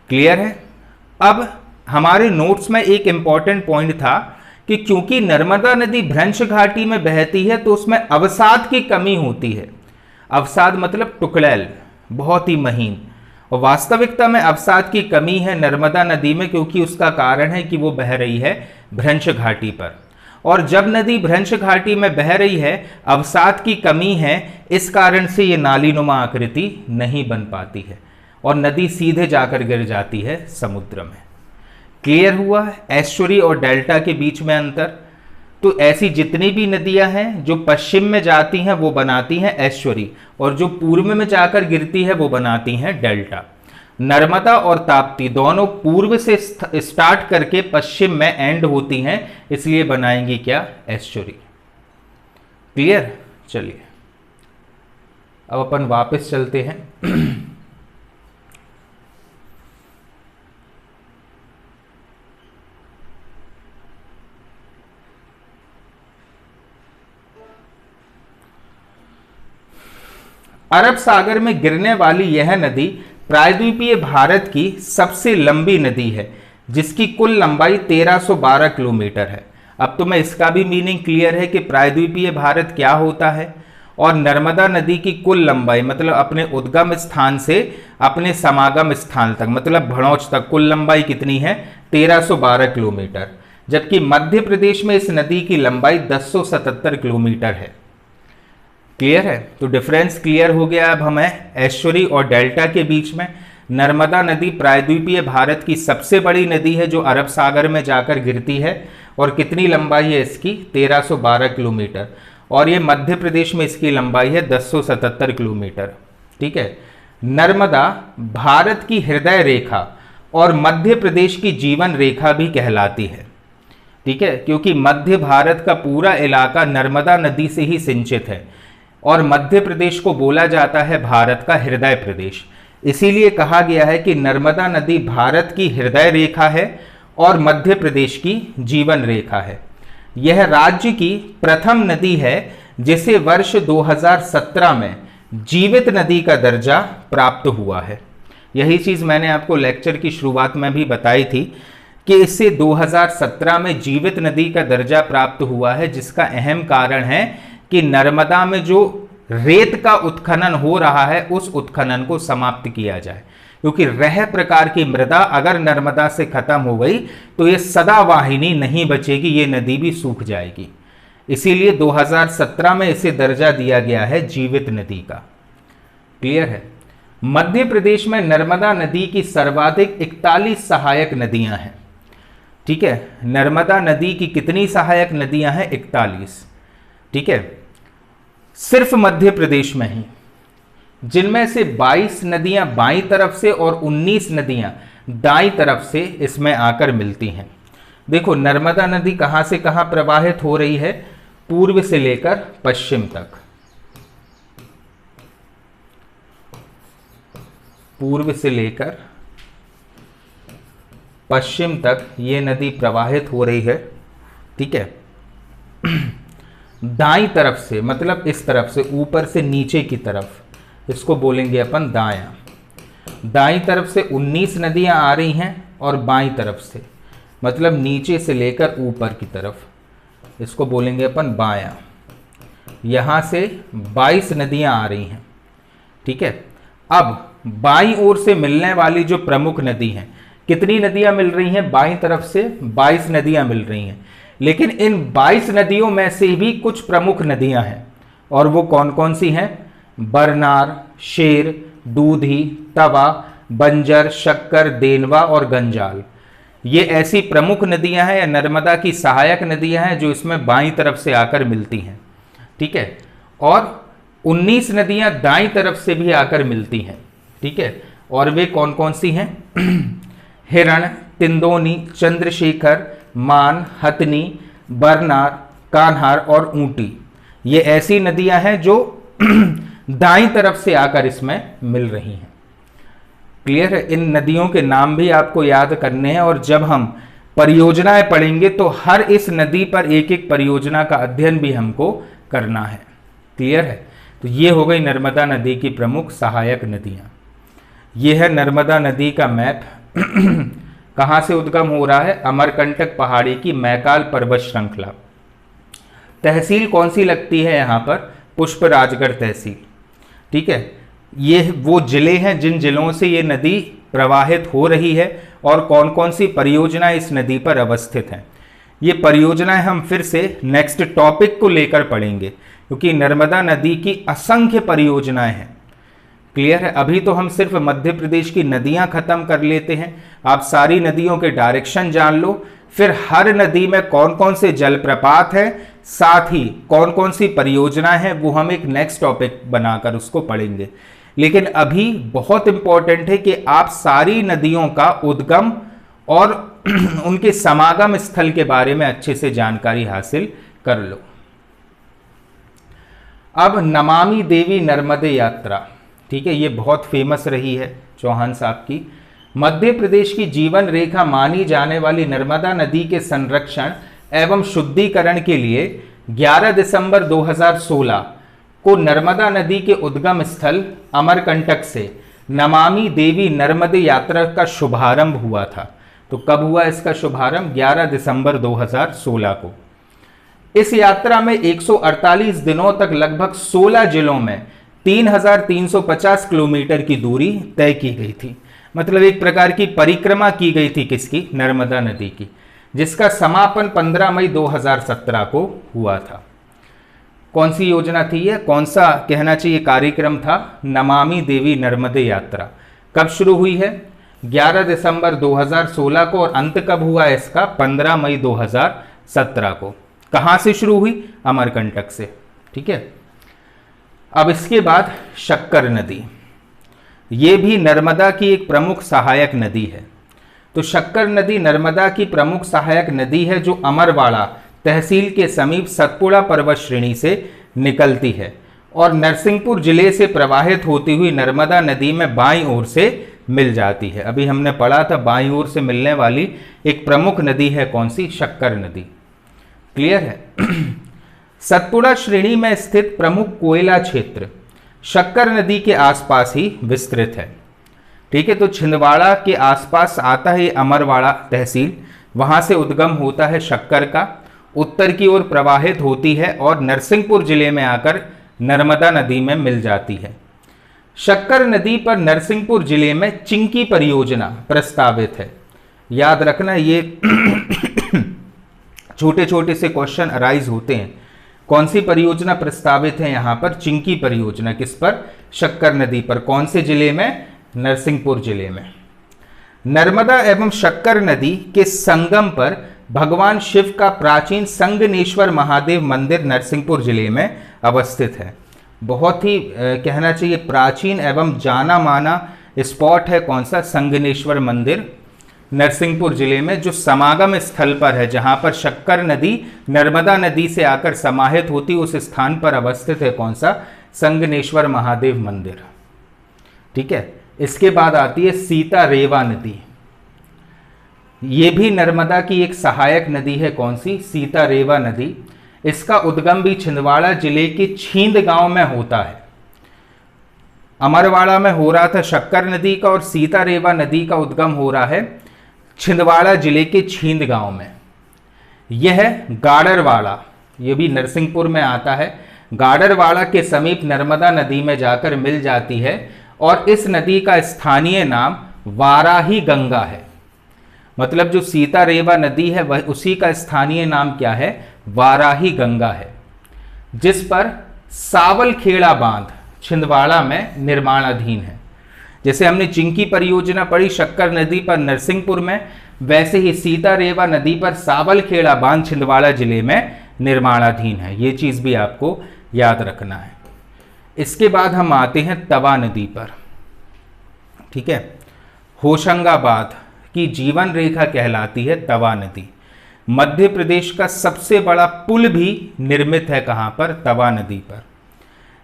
क्लियर है? अब हमारे नोट्स में एक इंपॉर्टेंट पॉइंट था कि क्योंकि नर्मदा नदी भ्रंश घाटी में बहती है तो उसमें अवसाद की कमी होती है। अवसाद मतलब टुकड़ैल, बहुत ही महीन। और वास्तविकता में अवसाद की कमी है नर्मदा नदी में, क्योंकि उसका कारण है कि वो बह रही है भ्रंश घाटी पर। और जब नदी भ्रंश घाटी में बह रही है, अवसाद की कमी है, इस कारण से ये नालीनुमा आकृति नहीं बन पाती है और नदी सीधे जाकर गिर जाती है समुद्र में। क्लियर हुआ एस्चुरी और डेल्टा के बीच में अंतर? तो ऐसी जितनी भी नदियां हैं जो पश्चिम में जाती हैं वो बनाती हैं एस्चुरी, और जो पूर्व में जाकर गिरती है वो बनाती हैं डेल्टा। नर्मदा और ताप्ती दोनों पूर्व से स्टार्ट करके पश्चिम में एंड होती हैं, इसलिए बनाएंगी क्या? एस्चुरी। क्लियर? चलिए अब अपन वापस चलते हैं। अरब सागर में गिरने वाली यह नदी प्रायद्वीपीय भारत की सबसे लंबी नदी है, जिसकी कुल लंबाई 1312 किलोमीटर है। अब तो मैं इसका भी मीनिंग क्लियर है कि प्रायद्वीपीय भारत क्या होता है। और नर्मदा नदी की कुल लंबाई मतलब अपने उद्गम स्थान से अपने समागम स्थान तक मतलब भड़ौच तक कुल लंबाई कितनी है? 1312 किलोमीटर। जबकि मध्य प्रदेश में इस नदी की लंबाई 1077 किलोमीटर है। क्लियर है? तो डिफरेंस क्लियर हो गया अब हमें एस्चुरी और डेल्टा के बीच में। नर्मदा नदी प्रायद्वीपीय भारत की सबसे बड़ी नदी है जो अरब सागर में जाकर गिरती है। और कितनी लंबाई है इसकी? 1312 किलोमीटर। और ये मध्य प्रदेश में इसकी लंबाई है 1077 किलोमीटर। ठीक है। नर्मदा भारत की हृदय रेखा और मध्य प्रदेश की जीवन रेखा भी कहलाती है। ठीक है, क्योंकि मध्य भारत का पूरा इलाका नर्मदा नदी से ही सिंचित है और मध्य प्रदेश को बोला जाता है भारत का हृदय प्रदेश। इसीलिए कहा गया है कि नर्मदा नदी भारत की हृदय रेखा है और मध्य प्रदेश की जीवन रेखा है। यह राज्य की प्रथम नदी है जिसे वर्ष 2017 में जीवित नदी का दर्जा प्राप्त हुआ है। यही चीज मैंने आपको लेक्चर की शुरुआत में भी बताई थी कि इससे 2017 में जीवित नदी का दर्जा प्राप्त हुआ है, जिसका अहम कारण है कि नर्मदा में जो रेत का उत्खनन हो रहा है उस उत्खनन को समाप्त किया जाए, क्योंकि रह प्रकार की मृदा अगर नर्मदा से खत्म हो गई तो ये सदावाहिनी नहीं बचेगी, ये नदी भी सूख जाएगी। इसीलिए 2017 में इसे दर्जा दिया गया है जीवित नदी का। क्लियर है? मध्य प्रदेश में नर्मदा नदी की सर्वाधिक 41 सहायक नदियां हैं। ठीक है, नर्मदा नदी की कितनी सहायक नदियां हैं? 41। ठीक है, सिर्फ मध्य प्रदेश में ही, जिनमें से 22 नदियां बाईं तरफ से और 19 नदियां दाईं तरफ से इसमें आकर मिलती हैं। देखो नर्मदा नदी कहां से कहां प्रवाहित हो रही है? पूर्व से लेकर पश्चिम तक। पूर्व से लेकर पश्चिम तक ये नदी प्रवाहित हो रही है। ठीक है, दाईं तरफ से मतलब इस तरफ से ऊपर से नीचे की तरफ, इसको बोलेंगे अपन दायां। दाईं तरफ से 19 नदियां आ रही हैं और बाईं तरफ से मतलब नीचे से लेकर ऊपर की तरफ, इसको बोलेंगे अपन बायां। यहां से 22 नदियां आ रही हैं। ठीक है, अब बाईं ओर से मिलने वाली जो प्रमुख नदी हैं, कितनी नदियां मिल रही हैं? बाईं तरफ से 22 नदियां मिल रही हैं। लेकिन इन 22 नदियों में से भी कुछ प्रमुख नदियां हैं, और वो कौन कौन सी हैं? बरनार, शेर, दूधी, तवा, बंजर, शक्कर, देनवा और गंजाल। ये ऐसी प्रमुख नदियां हैं या नर्मदा की सहायक नदियां हैं जो इसमें बाईं तरफ से आकर मिलती हैं। ठीक है, और 19 नदियां दाईं तरफ से भी आकर मिलती हैं। ठीक है, और वे कौन कौन सी हैं? हिरण, तिंदोनी, चंद्रशेखर, मान, हथनी, बरनार, कान्हार और ऊंटी। ये ऐसी नदियां हैं जो दाईं तरफ से आकर इसमें मिल रही हैं। क्लियर है? इन नदियों के नाम भी आपको याद करने हैं, और जब हम परियोजनाएं पढ़ेंगे तो हर इस नदी पर एक एक परियोजना का अध्ययन भी हमको करना है। क्लियर है? तो ये हो गई नर्मदा नदी की प्रमुख सहायक नदियां। ये है नर्मदा नदी का मैप। कहां से उद्गम हो रहा है? अमरकंटक पहाड़ी की मैकाल पर्वत श्रृंखला। तहसील कौन सी लगती है यहां पर? पुष्पराजगढ़ तहसील। ठीक है, ये वो जिले हैं जिन जिलों से ये नदी प्रवाहित हो रही है और कौन कौन सी परियोजनाएं इस नदी पर अवस्थित हैं। ये परियोजनाएं हम फिर से नेक्स्ट टॉपिक को लेकर पढ़ेंगे, क्योंकि नर्मदा नदी की असंख्य परियोजनाएं हैं। क्लियर है? अभी तो हम सिर्फ मध्य प्रदेश की नदियां खत्म कर लेते हैं। आप सारी नदियों के डायरेक्शन जान लो, फिर हर नदी में कौन कौन से जलप्रपात हैं, साथ ही कौन कौन सी परियोजनाएं हैं, वो हम एक नेक्स्ट टॉपिक बनाकर उसको पढ़ेंगे। लेकिन अभी बहुत इंपॉर्टेंट है कि आप सारी नदियों का उद्गम और उनके समागम स्थल के बारे में अच्छे से जानकारी हासिल कर लो। अब नमामि देवी नर्मदे यात्रा, ठीक है, ये बहुत फेमस रही है चौहान साहब की। मध्य प्रदेश की जीवन रेखा मानी जाने वाली नर्मदा नदी के संरक्षण एवं शुद्धिकरण के लिए 11 दिसंबर 2016 को नर्मदा नदी के उद्गम स्थल अमरकंटक से नमामि देवी नर्मदे यात्रा का शुभारंभ हुआ था। तो कब हुआ इसका शुभारंभ? 11 दिसंबर 2016 को। इस यात्रा में 148 दिनों तक लगभग 16 जिलों में 3350 किलोमीटर की दूरी तय की गई थी। मतलब एक प्रकार की परिक्रमा की गई थी किसकी? नर्मदा नदी की, जिसका समापन 15 मई 2017 को हुआ था। कौन सी योजना थी यह? कौन सा कहना चाहिए कार्यक्रम था? नमामि देवी नर्मदे यात्रा। कब शुरू हुई है? 11 दिसंबर 2016 को, और अंत कब हुआ इसका? 15 मई 2017 को। कहां से शुरू हुई? अमरकंटक से। ठीक है। अब इसके बाद शक्कर नदी, ये भी नर्मदा की एक प्रमुख सहायक नदी है। तो शक्कर नदी नर्मदा की प्रमुख सहायक नदी है, जो अमरवाड़ा तहसील के समीप सतपुड़ा पर्वत श्रेणी से निकलती है और नरसिंहपुर जिले से प्रवाहित होती हुई नर्मदा नदी में बाईं ओर से मिल जाती है। अभी हमने पढ़ा था बाईं ओर से मिलने वाली एक प्रमुख नदी है कौन सी? शक्कर नदी। क्लियर है? सतपुड़ा श्रेणी में स्थित प्रमुख कोयला क्षेत्र शक्कर नदी के आसपास ही विस्तृत है। ठीक है। तो छिंदवाड़ा के आसपास आता है अमरवाड़ा तहसील, वहां से उद्गम होता है शक्कर का, उत्तर की ओर प्रवाहित होती है और नरसिंहपुर जिले में आकर नर्मदा नदी में मिल जाती है। शक्कर नदी पर नरसिंहपुर जिले में चिंकी परियोजना प्रस्तावित है। याद रखना, ये छोटे छोटे से क्वेश्चन अराइज होते हैं। कौन सी परियोजना प्रस्तावित है यहां पर? चिंकी परियोजना। किस पर? शक्कर नदी पर। कौन से जिले में? नरसिंहपुर जिले में। नर्मदा एवं शक्कर नदी के संगम पर भगवान शिव का प्राचीन संगनेश्वर महादेव मंदिर नरसिंहपुर जिले में अवस्थित है। बहुत ही कहना चाहिए प्राचीन एवं जाना माना स्पॉट है। कौन सा? संगनेश्वर मंदिर नरसिंहपुर जिले में, जो समागम स्थल पर है, जहां पर शक्कर नदी नर्मदा नदी से आकर समाहित होती, उस स्थान पर अवस्थित है। कौन सा? संगनेश्वर महादेव मंदिर। ठीक है। इसके बाद आती है सीता रेवा नदी। ये भी नर्मदा की एक सहायक नदी है। कौन सी? सीता रेवा नदी। इसका उद्गम भी छिंदवाड़ा जिले के छींद गांव में होता है। अमरवाड़ा में हो रहा था शक्कर नदी का, और सीता रेवा नदी का उद्गम हो रहा है छिंदवाड़ा जिले के छींद गांव में। यह गाडरवाड़ा, ये भी नरसिंहपुर में आता है, गाडरवाड़ा के समीप नर्मदा नदी में जाकर मिल जाती है, और इस नदी का स्थानीय नाम वाराही गंगा है। मतलब जो सीता रेवा नदी है वह उसी का स्थानीय नाम क्या है? वाराही गंगा है, जिस पर सावलखेड़ा बांध छिंदवाड़ा में निर्माणाधीन है। जैसे हमने चिंकी परियोजना पढ़ी शक्कर नदी पर नरसिंहपुर में, वैसे ही सीता रेवा नदी पर सावलखेड़ा बांध छिंदवाड़ा जिले में निर्माणाधीन है। ये चीज भी आपको याद रखना है। इसके बाद हम आते हैं तवा नदी पर। ठीक है। होशंगाबाद की जीवन रेखा कहलाती है तवा नदी। मध्य प्रदेश का सबसे बड़ा पुल भी निर्मित है कहां पर? तवा नदी पर।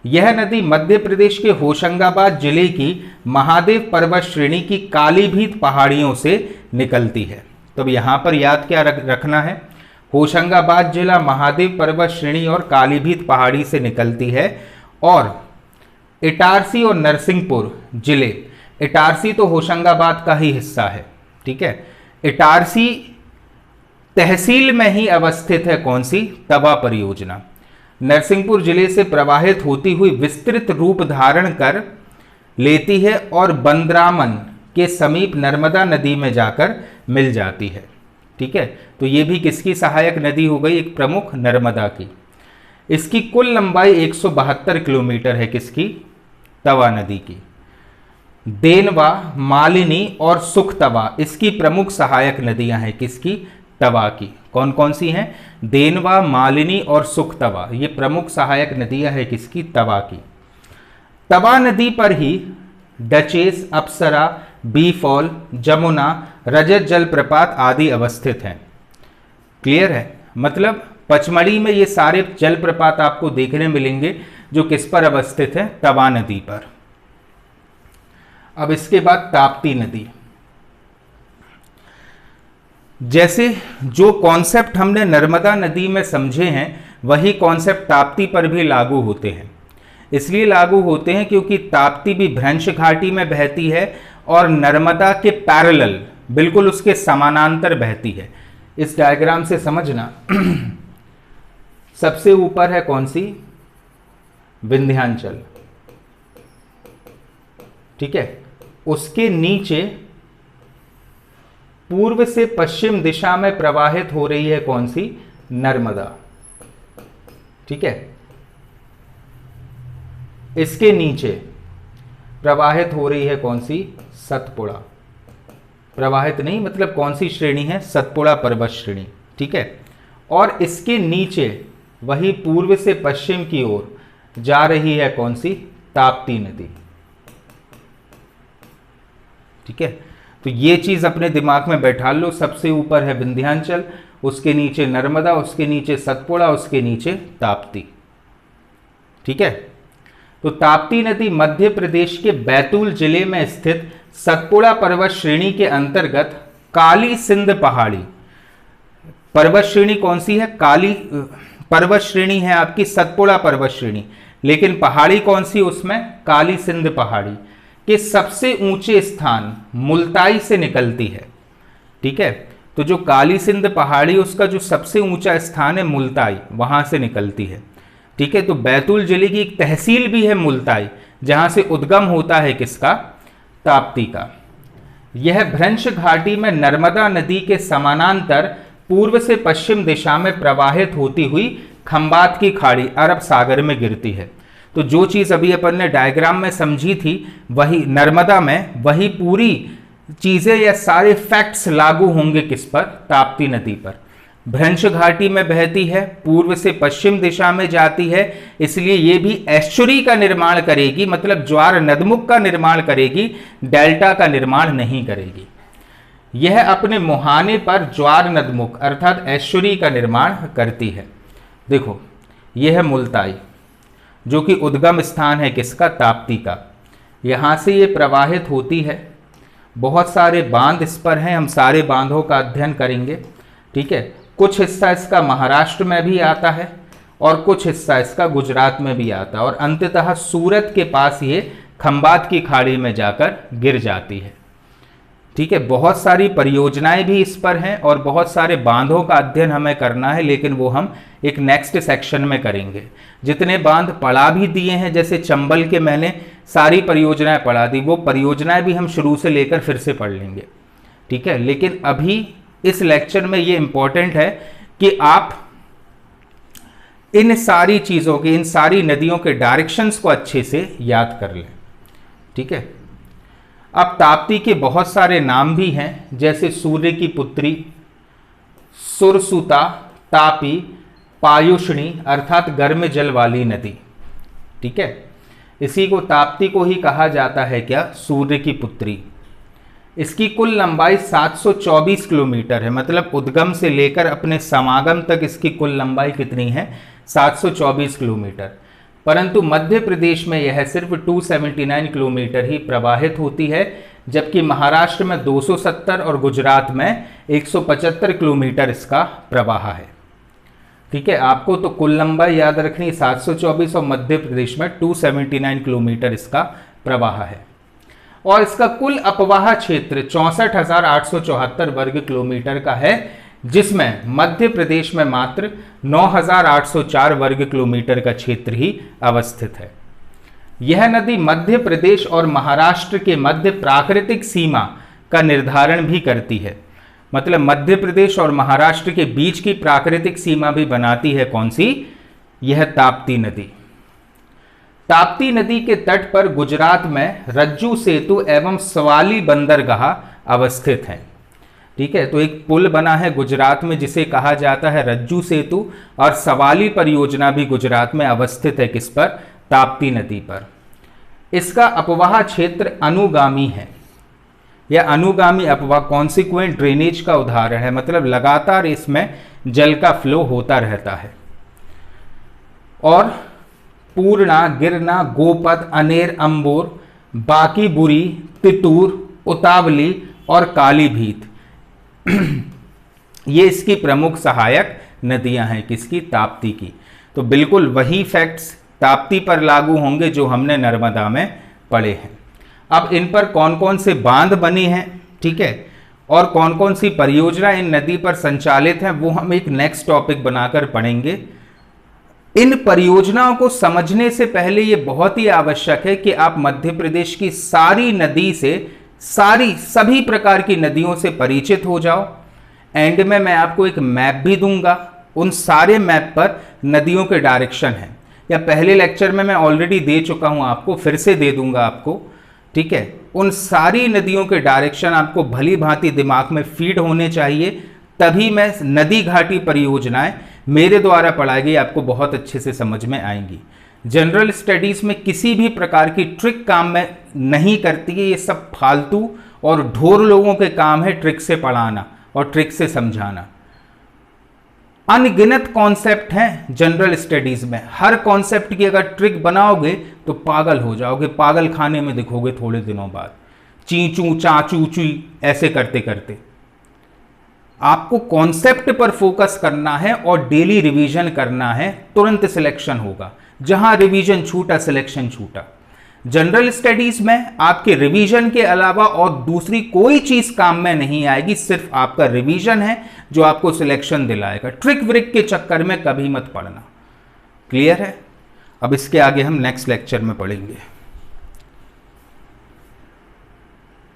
यह नदी मध्य प्रदेश के होशंगाबाद जिले की महादेव पर्वत श्रेणी की कालीभीत पहाड़ियों से निकलती है। तो यहां पर याद क्या रखना है? होशंगाबाद जिला महादेव पर्वत श्रेणी और कालीभीत पहाड़ी से निकलती है, और इटारसी और नरसिंहपुर जिले, इटारसी तो होशंगाबाद का ही हिस्सा है। ठीक है। इटारसी तहसील में ही अवस्थित है कौन सी? तवा परियोजना। नरसिंहपुर जिले से प्रवाहित होती हुई विस्तृत रूप धारण कर लेती है और बंदरामन के समीप नर्मदा नदी में जाकर मिल जाती है। ठीक है। तो ये भी किसकी सहायक नदी हो गई? एक प्रमुख नर्मदा की। इसकी कुल लंबाई 172 किलोमीटर है। किसकी? तवा नदी की। देनवा, मालिनी और सुखतवा इसकी प्रमुख सहायक नदियां हैं। किसकी? तवा की। कौन कौन सी हैं? देनवा, मालिनी और सुखतवा, ये प्रमुख सहायक नदियां हैं किसकी? तवा की। तवा नदी पर ही डचेस, अप्सरा, बी फॉल, जमुना, रजत जलप्रपात आदि अवस्थित हैं। क्लियर है? मतलब पचमढ़ी में ये सारे जलप्रपात आपको देखने मिलेंगे जो किस पर अवस्थित है? तवा नदी पर। अब इसके बाद ताप्ती नदी। जैसे जो कॉन्सेप्ट हमने नर्मदा नदी में समझे हैं वही कॉन्सेप्ट ताप्ती पर भी लागू होते हैं। इसलिए लागू होते हैं क्योंकि ताप्ती भी भ्रंश घाटी में बहती है और नर्मदा के पैरेलल, बिल्कुल उसके समानांतर बहती है। इस डायग्राम से समझना सबसे ऊपर है कौन सी? विंध्याचल, ठीक है। उसके नीचे पूर्व से पश्चिम दिशा में प्रवाहित हो रही है कौन सी? नर्मदा, ठीक है। इसके नीचे प्रवाहित हो रही है कौन सी? सतपुड़ा। प्रवाहित नहीं मतलब कौन सी श्रेणी है? सतपुड़ा पर्वत श्रेणी, ठीक है। और इसके नीचे वही पूर्व से पश्चिम की ओर जा रही है कौन सी? ताप्ती नदी, ठीक है। तो ये चीज अपने दिमाग में बैठा लो। सबसे ऊपर है विंध्याचल, उसके नीचे नर्मदा, उसके नीचे सतपुड़ा, उसके नीचे ताप्ती, ठीक है। तो ताप्ती नदी मध्य प्रदेश के बैतूल जिले में स्थित सतपुड़ा पर्वत श्रेणी के अंतर्गत काली सिंध पहाड़ी, पर्वत श्रेणी कौन सी है? काली पर्वत श्रेणी है आपकी सतपुड़ा पर्वत श्रेणी, लेकिन पहाड़ी कौन सी? उसमें काली सिंध पहाड़ी के सबसे ऊंचे स्थान मुल्ताई से निकलती है, ठीक है। तो जो काली सिंध पहाड़ी उसका जो सबसे ऊंचा स्थान है मुल्ताई, वहां से निकलती है, ठीक है। तो बैतूल जिले की एक तहसील भी है मुल्ताई, जहां से उद्गम होता है किसका? ताप्ती का। यह भ्रंश घाटी में नर्मदा नदी के समानांतर पूर्व से पश्चिम दिशा में प्रवाहित होती हुई खंबात की खाड़ी अरब सागर में गिरती है। तो जो चीज अभी अपन ने डायग्राम में समझी थी, वही नर्मदा में वही पूरी चीजें या सारे फैक्ट्स लागू होंगे किस पर? ताप्ती नदी पर। भ्रंश घाटी में बहती है, पूर्व से पश्चिम दिशा में जाती है, इसलिए ये भी एस्चुरी का निर्माण करेगी, मतलब ज्वार नदमुख का निर्माण करेगी, डेल्टा का निर्माण नहीं करेगी। यह अपने मुहाने पर ज्वार नदमुख अर्थात एस्चुरी का निर्माण करती है। देखो यह है मुल्ताई, जो कि उद्गम स्थान है किसका? ताप्ती का। यहां से ये प्रवाहित होती है, बहुत सारे बांध इस पर हैं, हम सारे बांधों का अध्ययन करेंगे, ठीक है। कुछ हिस्सा इसका महाराष्ट्र में भी आता है और कुछ हिस्सा इसका गुजरात में भी आता है, और अंततः सूरत के पास ये खंबात की खाड़ी में जाकर गिर जाती है, ठीक है। बहुत सारी परियोजनाएं भी इस पर हैं और बहुत सारे बांधों का अध्ययन हमें करना है, लेकिन वो हम एक नेक्स्ट सेक्शन में करेंगे। जितने बांध पढ़ा भी दिए हैं, जैसे चंबल के मैंने सारी परियोजनाएं पढ़ा दी, वो परियोजनाएं भी हम शुरू से लेकर फिर से पढ़ लेंगे, ठीक है। लेकिन अभी इस लेक्चर में ये इंपॉर्टेंट है कि आप इन सारी चीजों के, इन सारी नदियों के डायरेक्शंस को अच्छे से याद कर लें, ठीक है। अब ताप्ती के बहुत सारे नाम भी हैं, जैसे सूर्य की पुत्री, सुरसुता, तापी, पायुषणी अर्थात गर्म जल वाली नदी, ठीक है। इसी को ताप्ती को ही कहा जाता है क्या? सूर्य की पुत्री। इसकी कुल लंबाई 724 किलोमीटर है, मतलब उद्गम से लेकर अपने समागम तक इसकी कुल लंबाई कितनी है? 724 किलोमीटर। परंतु मध्य प्रदेश में यह सिर्फ 279 किलोमीटर ही प्रवाहित होती है, जबकि महाराष्ट्र में 270 और गुजरात में 175 किलोमीटर इसका प्रवाह है, ठीक है। आपको तो कुल लंबाई याद रखनी 724 और मध्य प्रदेश में 279 किलोमीटर इसका प्रवाह है। और इसका कुल अपवाह क्षेत्र 64,874 वर्ग किलोमीटर का है, जिसमें मध्य प्रदेश में मात्र 9,804 वर्ग किलोमीटर का क्षेत्र ही अवस्थित है। यह नदी मध्य प्रदेश और महाराष्ट्र के मध्य प्राकृतिक सीमा का निर्धारण भी करती है, मतलब मध्य प्रदेश और महाराष्ट्र के बीच की प्राकृतिक सीमा भी बनाती है कौन सी? यह ताप्ती नदी। ताप्ती नदी के तट पर गुजरात में रज्जू सेतु एवं सवाली बंदरगाह अवस्थित हैं, ठीक है। तो एक पुल बना है गुजरात में जिसे कहा जाता है रज्जू सेतु, और सवाली परियोजना भी गुजरात में अवस्थित है किस पर? ताप्ती नदी पर। इसका अपवाह क्षेत्र अनुगामी है, यह अनुगामी अपवाह कॉन्सिक्वेंट ड्रेनेज का उदाहरण है, मतलब लगातार इसमें जल का फ्लो होता रहता है। और पूर्णा, गिरना, गोपद, अनेर, अंबोर, बाकी बुरी, तितूर, उतावली और कालीभीत ये इसकी प्रमुख सहायक नदियां हैं किसकी? ताप्ती की। तो बिल्कुल वही फैक्ट्स ताप्ती पर लागू होंगे जो हमने नर्मदा में पढ़े हैं। अब इन पर कौन कौन से बांध बने हैं, ठीक है, और कौन कौन सी परियोजना इन नदी पर संचालित है, वो हम एक नेक्स्ट टॉपिक बनाकर पढ़ेंगे। इन परियोजनाओं को समझने से पहले ये बहुत ही आवश्यक है कि आप मध्य प्रदेश की सारी नदी से, सभी प्रकार की नदियों से परिचित हो जाओ। एंड में मैं आपको एक मैप भी दूंगा, उन सारे मैप पर नदियों के डायरेक्शन हैं, या पहले लेक्चर में मैं ऑलरेडी दे चुका हूं आपको, फिर से दे दूंगा आपको, ठीक है। उन सारी नदियों के डायरेक्शन आपको भली भांति दिमाग में फीड होने चाहिए, तभी मैं नदी घाटी परियोजनाएं मेरे द्वारा पढ़ाई गई आपको बहुत अच्छे से समझ में आएंगी। जनरल स्टडीज में किसी भी प्रकार की ट्रिक काम में नहीं करती है, ये सब फालतू और ढोर लोगों के काम है ट्रिक से पढ़ाना और ट्रिक से समझाना। अनगिनत कॉन्सेप्ट हैं जनरल स्टडीज में, हर कॉन्सेप्ट की अगर ट्रिक बनाओगे तो पागल हो जाओगे, पागल खाने में दिखोगे थोड़े दिनों बाद, चींचू चाचू ची ऐसे करते करते। आपको कॉन्सेप्ट पर फोकस करना है और डेली रिवीजन करना है, तुरंत सिलेक्शन होगा। जहां रिवीजन छूटा सिलेक्शन छूटा। जनरल स्टडीज में आपके रिवीजन के अलावा और दूसरी कोई चीज काम में नहीं आएगी, सिर्फ आपका रिवीजन है जो आपको सिलेक्शन दिलाएगा। ट्रिक व्रिक के चक्कर में कभी मत पड़ना। क्लियर है? अब इसके आगे हम नेक्स्ट लेक्चर में पढ़ेंगे।